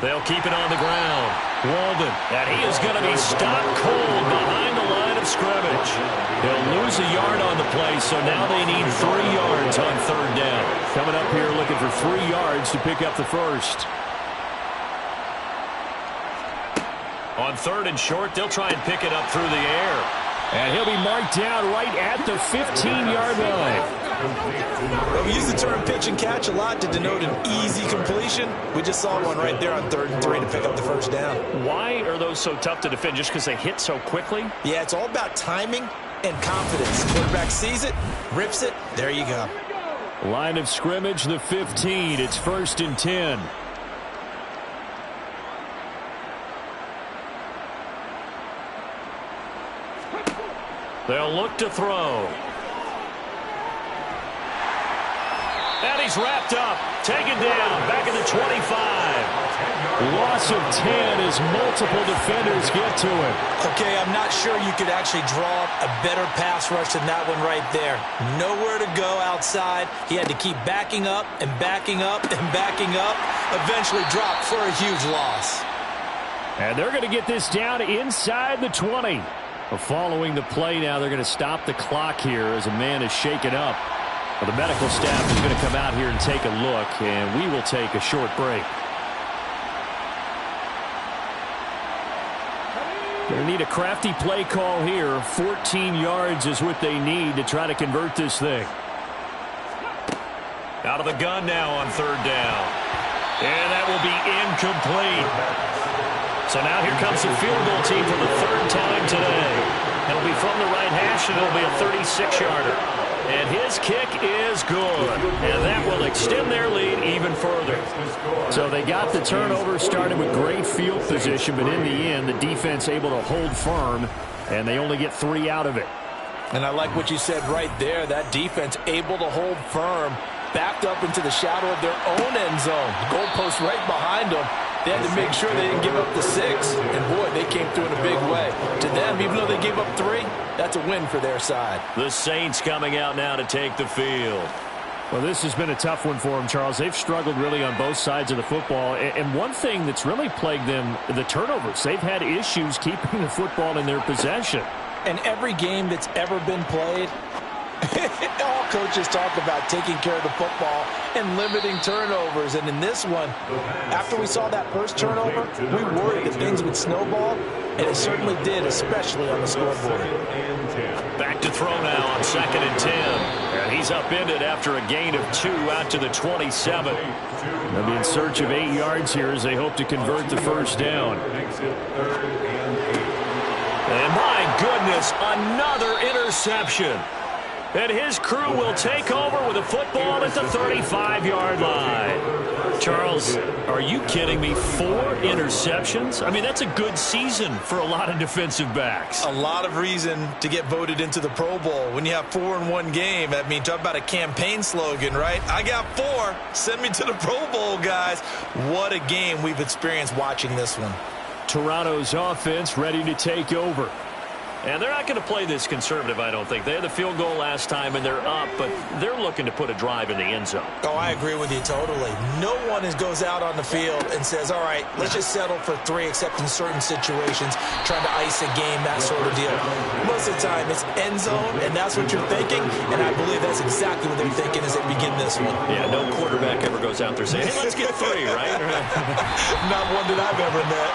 Speaker 1: They'll keep it on the ground. Walden, and he is going to be stopped cold behind the line of scrimmage. He'll lose a yard on the play, so now they need 3 yards on third down.
Speaker 7: Coming up here looking for 3 yards to pick up the first.
Speaker 1: On third and short, they'll try and pick it up through the air.
Speaker 7: And he'll be marked down right at the 15-yard line.
Speaker 3: Well, we use the term pitch and catch a lot to denote an easy completion. We just saw one right there on 3rd and 3 to pick up the first down.
Speaker 1: Why are those so tough to defend? Just because they hit so quickly?
Speaker 3: Yeah, it's all about timing and confidence. Quarterback sees it, rips it, there you go.
Speaker 7: Line of scrimmage, the 15. It's 1st and 10.
Speaker 1: They'll look to throw. And he's wrapped up. Taken down. Back at the 25.
Speaker 7: Loss of 10 as multiple defenders get to him.
Speaker 3: Okay, I'm not sure you could actually draw up a better pass rush than that one right there. Nowhere to go outside. He had to keep backing up and backing up and backing up. Eventually dropped for a huge loss.
Speaker 7: And they're going to get this down inside the 20. Following the play now, they're going to stop the clock here as a man is shaken up. Well, the medical staff is going to come out here and take a look, and we will take a short break. Going to need a crafty play call here. 14 yards is what they need to try to convert this thing.
Speaker 1: Out of the gun now on third down. And that will be incomplete. So now here comes the field goal team for the 3rd time today. It'll be from the right hash, and it'll be a 36-yarder. And his kick is good. And that will extend their lead even further.
Speaker 7: So they got the turnover, started with great field position, but in the end, the defense able to hold firm, and they only get 3 out of it.
Speaker 3: And I like what you said right there. That defense able to hold firm, backed up into the shadow of their own end zone. The goalpost right behind them. They had to make sure they didn't give up the 6. And, boy, they came through in a big way. To them, even though they gave up 3, that's a win for their side.
Speaker 1: The Saints coming out now to take the field.
Speaker 7: Well, this has been a tough one for them, Charles. They've struggled really on both sides of the football. And one thing that's really plagued them, the turnovers. They've had issues keeping the football in their possession.
Speaker 3: And every game that's ever been played, all coaches talk about taking care of the football and limiting turnovers. And in this one, after we saw that first turnover, we worried that things would snowball, and it certainly did, especially on the scoreboard.
Speaker 1: Back to throw now on 2nd and 10. And he's upended after a gain of 2 out to the 27.
Speaker 7: They'll be in search of 8 yards here as they hope to convert the first down.
Speaker 1: And my goodness, another interception. And his crew will take over with a football at the 35-yard line. Charles, are you kidding me? 4 interceptions? I mean, that's a good season for a lot of defensive backs.
Speaker 3: A lot of reason to get voted into the Pro Bowl. When you have 4 in one game, I mean, talk about a campaign slogan, right? I got 4. Send me to the Pro Bowl, guys. What a game we've experienced watching this one.
Speaker 7: Toronto's offense ready to take over.
Speaker 1: And they're not going to play this conservative, I don't think. They had the field goal last time, and they're up, but they're looking to put a drive in the end zone.
Speaker 3: Oh, I agree with you totally. No one goes out on the field and says, all right, let's just settle for 3, except in certain situations, trying to ice a game, that sort of deal. Most of the time, it's end zone, and that's what you're thinking, and I believe that's exactly what they're thinking as they begin this one.
Speaker 1: Yeah, no quarterback ever goes out there saying, hey, let's get 3, right?
Speaker 3: Not one that I've ever met.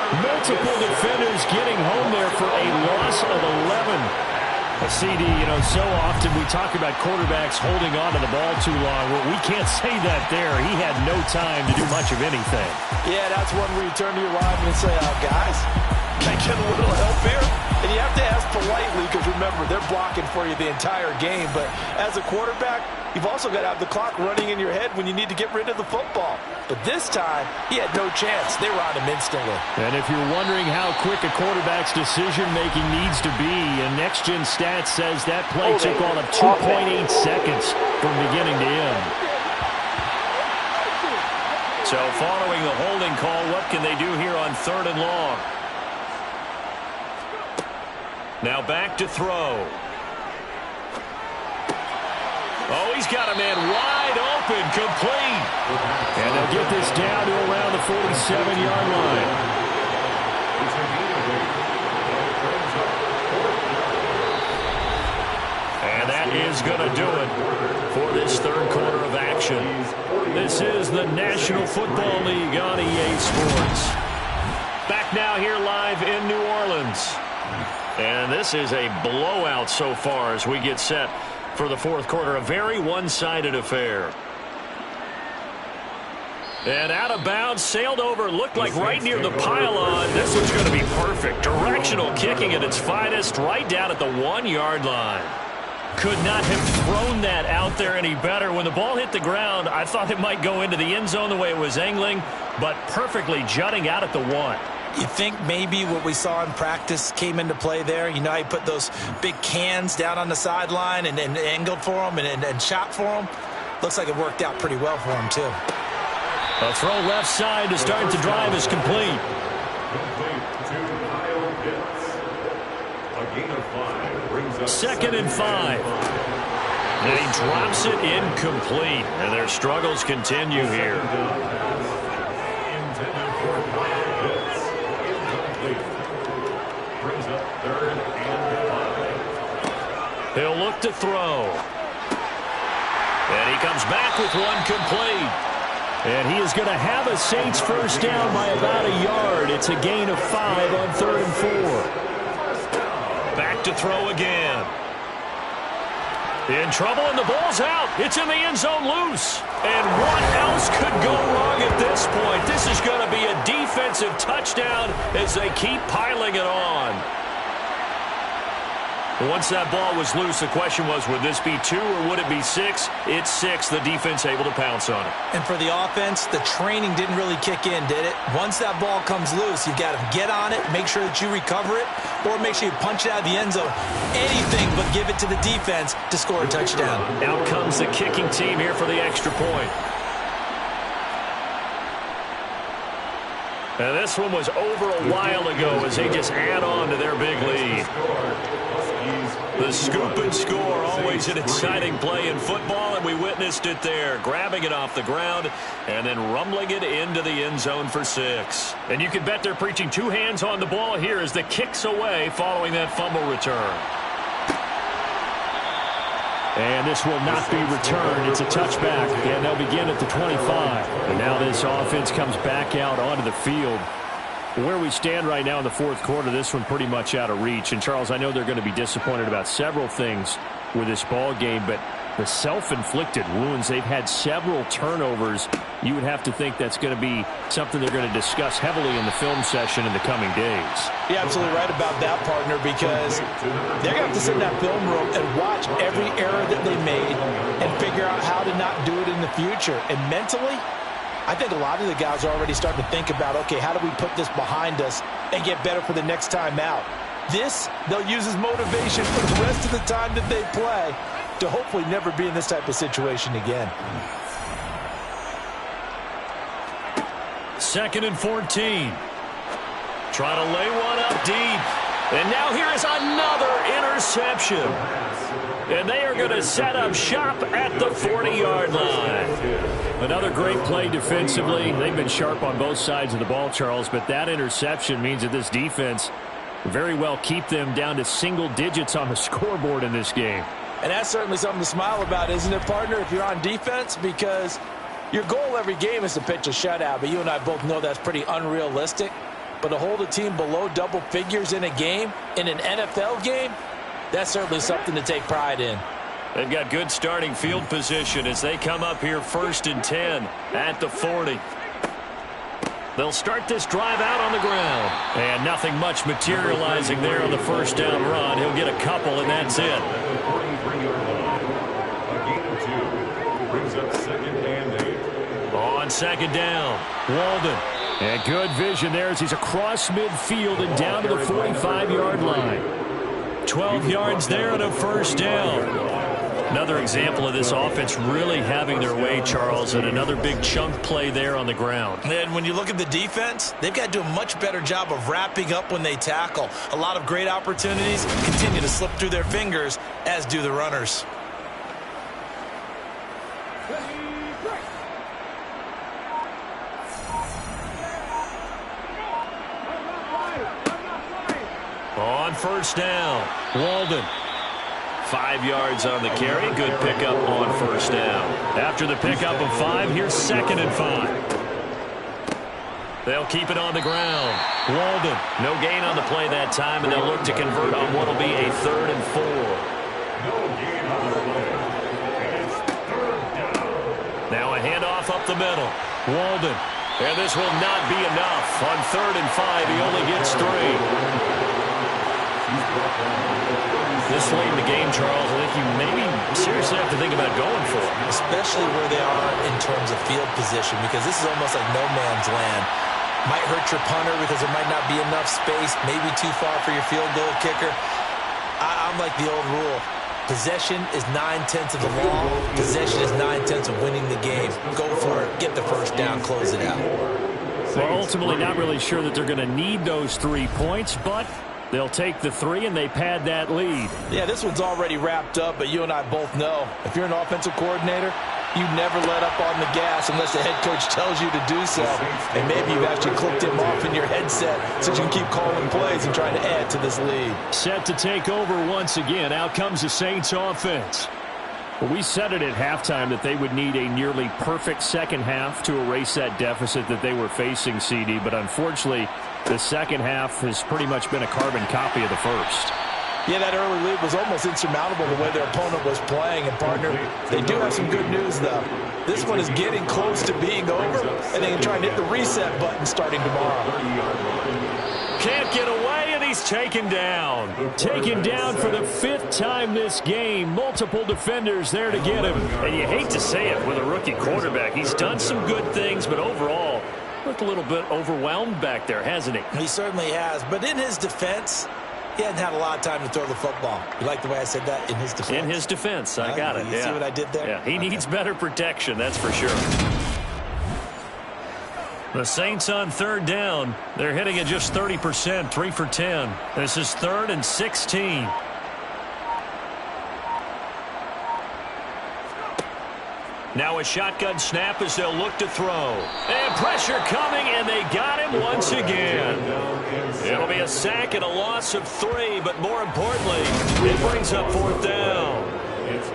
Speaker 7: Multiple defenders getting home there for a loss of 11. CD, so often we talk about quarterbacks holding on to the ball too long. Well, we can't say that there. He had no time to do much of anything.
Speaker 3: Yeah, that's one where you turn to your lineman and say, guys, can I get a little help here? And you have to ask politely because, remember, they're blocking for you the entire game. But as a quarterback, you've also got to have the clock running in your head when you need to get rid of the football. But this time, he had no chance. They were on him instantly.
Speaker 7: And if you're wondering how quick a quarterback's decision-making needs to be, and Next Gen Stats says that play took all of 2.8 seconds from beginning to end.
Speaker 1: So following the holding call, what can they do here on 3rd and long? Now back to throw. Oh, he's got a man wide open, complete.
Speaker 7: And they'll get this down to around the 47-yard line. And that is going to do it for this third quarter of action. This is the National Football League on EA Sports. Back now here live in New Orleans. And this is a blowout so far as we get set for the fourth quarter. A very one-sided affair. And out of bounds, sailed over, looked like right near the pylon. This one's going to be perfect. Directional kicking at its finest, right down at the 1-yard line. Could not have thrown that out there any better. When the ball hit the ground, I thought it might go into the end zone the way it was angling, but perfectly jutting out at the 1.
Speaker 3: You think maybe what we saw in practice came into play there? You know, he put those big cans down on the sideline and angled for him and shot for him. Looks like it worked out pretty well for him, too.
Speaker 1: A throw left side to start the drive is complete. Second and 5. And he drops it incomplete. And their struggles continue here. He'll look to throw. And he comes back with one complete.
Speaker 7: And he is going to have a Saints first down by about a yard. It's a gain of 5 on 3rd and 4.
Speaker 1: Back to throw again. In trouble, and the ball's out. It's in the end zone loose. And what else could go wrong at this point? This is going to be a defensive touchdown as they keep piling it on. Once that ball was loose, the question was, would this be 2 or would it be 6? It's 6. The defense able to pounce on it.
Speaker 3: And for the offense, the training didn't really kick in, did it? Once that ball comes loose, you've got to get on it, make sure that you recover it, or make sure you punch it out of the end zone. Anything but give it to the defense to score a touchdown.
Speaker 1: Out comes the kicking team here for the extra point. And this one was over a while ago as they just add on to their big lead. The scoop and score, always an exciting play in football, and we witnessed it there. Grabbing it off the ground and then rumbling it into the end zone for 6. And you can bet they're preaching 2 hands on the ball here as the kick's away following that fumble return.
Speaker 7: And this will not be returned. It's a touchback, and they'll begin at the 25. And now this offense comes back out onto the field. Where we stand right now in the fourth quarter, this one pretty much out of reach. And, Charles, I know they're going to be disappointed about several things with this ball game, but the self-inflicted wounds, they've had several turnovers. You would have to think that's going to be something they're going to discuss heavily in the film session in the coming days.
Speaker 3: You're absolutely right about that, partner, because they're going to have to sit in that film room and watch every error that they made and figure out how to not do it in the future. And mentally, I think a lot of the guys are already starting to think about, okay, how do we put this behind us and get better for the next time out? This, they'll use as motivation for the rest of the time that they play to hopefully never be in this type of situation again.
Speaker 1: 2nd and 14. Trying to lay one up deep. And now here is another interception. And they are going to set up shop at the 40-yard line. Another great play defensively. They've been sharp on both sides of the ball, Charles, but that interception means that this defense very well keep them down to single digits on the scoreboard in this game.
Speaker 3: And that's certainly something to smile about, isn't it, partner, if you're on defense? Because your goal every game is to pitch a shutout, but you and I both know that's pretty unrealistic. But to hold a team below double figures in a game, in an NFL game, that's certainly something to take pride in.
Speaker 1: They've got good starting field position as they come up here 1st and 10 at the 40. They'll start this drive out on the ground. And nothing much materializing there on the first down run. He'll get a couple, and that's it. On 2nd down, Walden. And good vision there as he's across midfield and down to the 45-yard line. 12 yards there and a first down. Another example of this offense really having their way, Charles, and another big chunk play there on the ground.
Speaker 3: And when you look at the defense, they've got to do a much better job of wrapping up when they tackle. A lot of great opportunities continue to slip through their fingers, as do the runners.
Speaker 1: On first down, Walden. 5 yards on the carry. Good pickup on first down. After the pickup of 5, here's 2nd and 5. They'll keep it on the ground. Walden, no gain on the play that time, and they'll look to convert on what will be a 3rd and 4.
Speaker 4: No gain on the play. And it's 3rd down.
Speaker 1: Now a handoff up the middle. Walden. And this will not be enough. On 3rd and 5, he only gets 3. This late in the game, Charles, I think you maybe seriously have to think about going for it.
Speaker 3: Especially where they are in terms of field position, because this is almost like no man's land. Might hurt your punter because there might not be enough space, maybe too far for your field goal kicker. I'm like the old rule. Possession is 9/10 of the law. Possession is 9/10 of winning the game. Go for it. Get the first down. Close it out.
Speaker 7: Well, ultimately not really sure that they're going to need those 3 points, but they'll take the 3 and they pad that lead.
Speaker 2: Yeah, this one's already wrapped up, but you and I both know if you're an offensive coordinator, you never let up on the gas unless the head coach tells you to do so. And maybe you've actually clicked him off in your headset so you can keep calling plays and trying to add to this lead.
Speaker 7: Set to take over once again. Out comes the Saints offense. Well, we said it at halftime that they would need a nearly perfect second half to erase that deficit that they were facing, CD. But unfortunately, the second half has pretty much been a carbon copy of the first.
Speaker 2: Yeah, that early lead was almost insurmountable the way their opponent was playing. And, partner, they do have some good news, though. This one is getting close to being over, and they can try and hit the reset button starting tomorrow.
Speaker 1: Can't get away, and he's taken down. Taken down for the 5th time this game. Multiple defenders there to get him. And you hate to say it with a rookie quarterback. He's done some good things, but overall, looked a little bit overwhelmed back there, hasn't he?
Speaker 3: He certainly has. But in his defense, he hadn't had a lot of time to throw the football. You like the way I said that? In his defense?
Speaker 1: In his defense. I got it.
Speaker 3: You see what I did there?
Speaker 1: Yeah, he needs better protection, that's for sure. The Saints on 3rd down. They're hitting at just 30%, 3 for 10. This is 3rd and 16. Now a shotgun snap as they'll look to throw. And pressure coming, and they got him once again. It'll be a sack and a loss of 3, but more importantly, it brings up 4th down.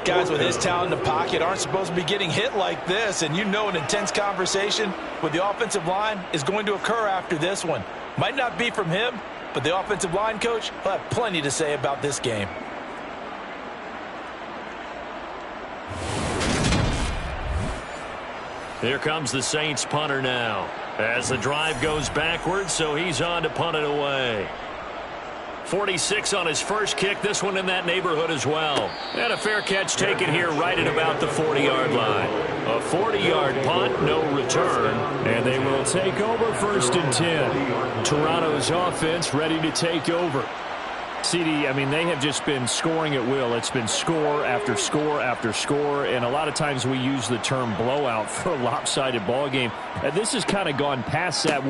Speaker 2: Guys with his talent in the pocket aren't supposed to be getting hit like this, and you know an intense conversation with the offensive line is going to occur after this one. Might not be from him, but the offensive line coach will have plenty to say about this game.
Speaker 1: Here comes the Saints punter now. As the drive goes backwards, so he's on to punt it away. 46 on his first kick, this one in that neighborhood as well. And a fair catch taken here right at about the 40-yard line. A 40-yard punt, no return. And they will take over 1st and 10. Toronto's offense ready to take over. CD, I mean, they have just been scoring at will. It's been score after score after score, and a lot of times we use the term blowout for a lopsided ball game. This has kind of gone past that.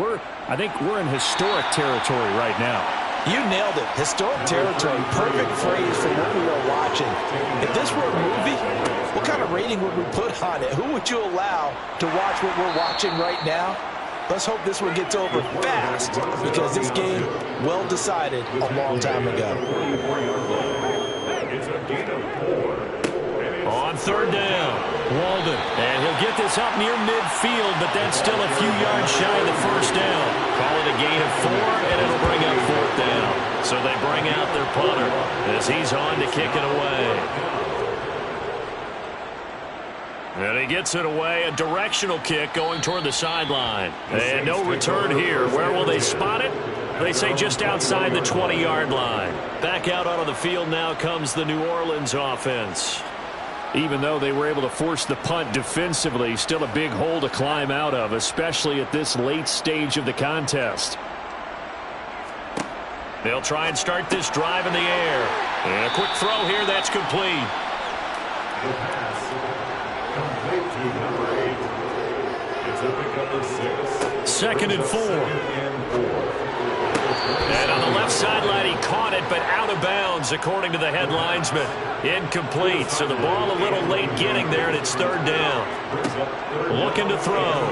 Speaker 1: I think we're in historic territory right now.
Speaker 2: You nailed it. Historic territory. Perfect phrase for what we are watching. If this were a movie, what kind of rating would we put on it? Who would you allow to watch what we're watching right now? Let's hope this one gets over fast, because this game, well decided a long time ago.
Speaker 1: On 3rd down, Walden. And he'll get this up near midfield, but that's still a few yards shy of the 1st down. Call it a gain of 4, and it'll bring up 4th down. So they bring out their punter as he's on to kick it away. And he gets it away, a directional kick going toward the sideline. And no return here. Where will they spot it? They say just outside the 20-yard line. Back out onto the field now comes the New Orleans offense. Even though they were able to force the punt defensively, still a big hole to climb out of, especially at this late stage of the contest. They'll try and start this drive in the air. And a quick throw here, that's complete.
Speaker 4: Complete to number 8. It's a pickup of 6.
Speaker 1: 2nd and 4. And on the left sideline, he caught it, but out of bounds, according to the head linesman. Incomplete, so the ball a little late getting there, and it's 3rd down. Looking to throw.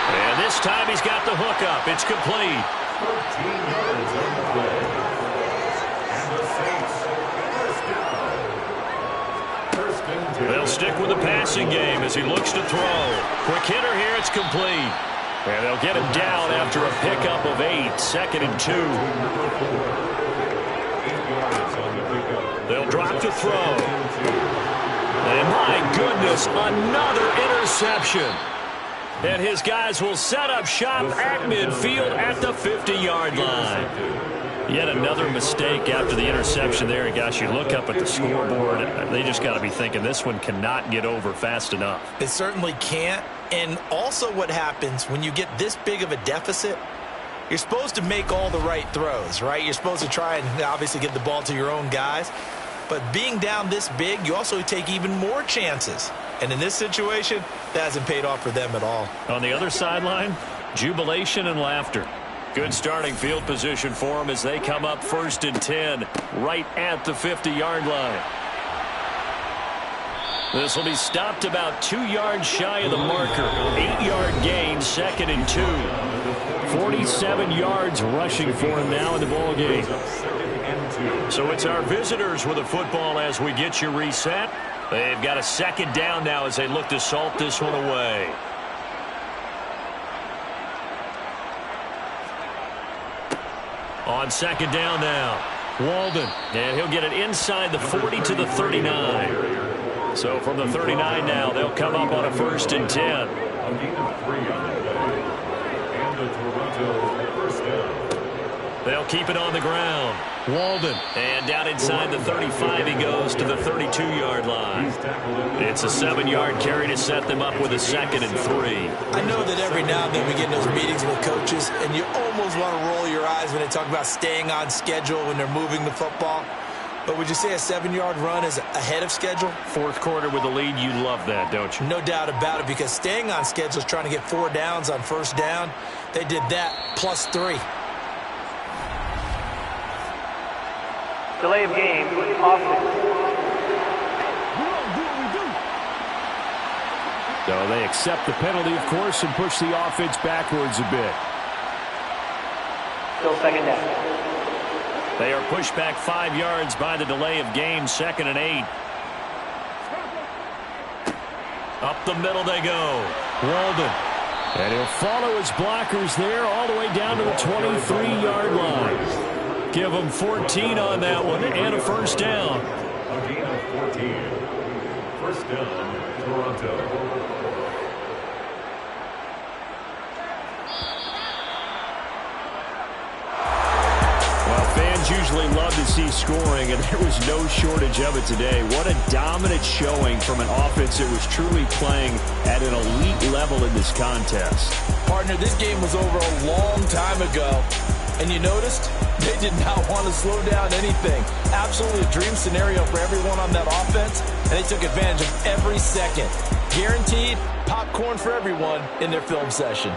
Speaker 1: And this time he's got the hook up. It's complete.
Speaker 4: 13 yards on
Speaker 1: stick with the passing game as he looks to throw. Quick hitter here, it's complete. And they'll get him down after a pickup of 8, 2nd and 2. They'll drop to throw. And my goodness, another interception. And his guys will set up shop at midfield at the 50-yard line. Yet another mistake after the interception there. And gosh, you look up at the scoreboard, they just got to be thinking this one cannot get over fast enough.
Speaker 3: It certainly can't. And also what happens when you get this big of a deficit, you're supposed to make all the right throws, right? You're supposed to try and obviously get the ball to your own guys. But being down this big, you also take even more chances. And in this situation, that hasn't paid off for them at all.
Speaker 1: On the other sideline, jubilation and laughter. Good starting field position for them as they come up 1st and 10 right at the 50-yard line. This will be stopped about 2 yards shy of the marker. 8-yard gain, 2nd and 2. 47 yards rushing for him now in the ball game. So it's our visitors with the football as we get you reset. They've got a 2nd down now as they look to salt this one away. On 2nd down now, Walden. And he'll get it inside the 40 to the 39. So from the 39 now, they'll come up on a 1st and 10. They'll keep it on the ground. Walden. And down inside the 35 he goes to the 32-yard line. It's a 7-yard carry to set them up with a 2nd and 3.
Speaker 3: I know that every now and then we get in those meetings with coaches, and you almost want to roll your eyes when they talk about staying on schedule when they're moving the football. But would you say a 7-yard run is ahead of schedule?
Speaker 1: 4th quarter with the lead, you love that, don't you?
Speaker 3: No doubt about it, because staying on schedule is trying to get 4 downs on 1st down. They did that plus 3.
Speaker 6: Delay of game, offense.
Speaker 7: So they accept the penalty, of course, and push the offense backwards a bit.
Speaker 6: Still 2nd down.
Speaker 1: They are pushed back 5 yards by the delay of game, 2nd and 8. Up the middle they go. Walden. And he'll follow his blockers there all the way down to the 23-yard line. Give them 14 on that one and a 1st down.
Speaker 4: A gain of 14. 1st down, Toronto.
Speaker 1: Fans usually love to see scoring, and there was no shortage of it today. What a dominant showing from an offense that was truly playing at an elite level in this contest.
Speaker 2: Partner, this game was over a long time ago, and you noticed they did not want to slow down anything. Absolutely a dream scenario for everyone on that offense, and they took advantage of every second. Guaranteed popcorn for everyone in their film session.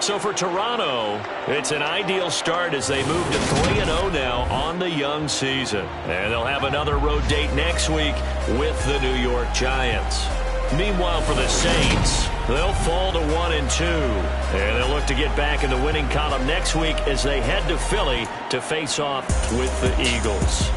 Speaker 1: So for Toronto, it's an ideal start as they move to 3-0 now on the young season. And they'll have another road date next week with the New York Giants. Meanwhile, for the Saints, they'll fall to 1-2. And they'll look to get back in the winning column next week as they head to Philly to face off with the Eagles.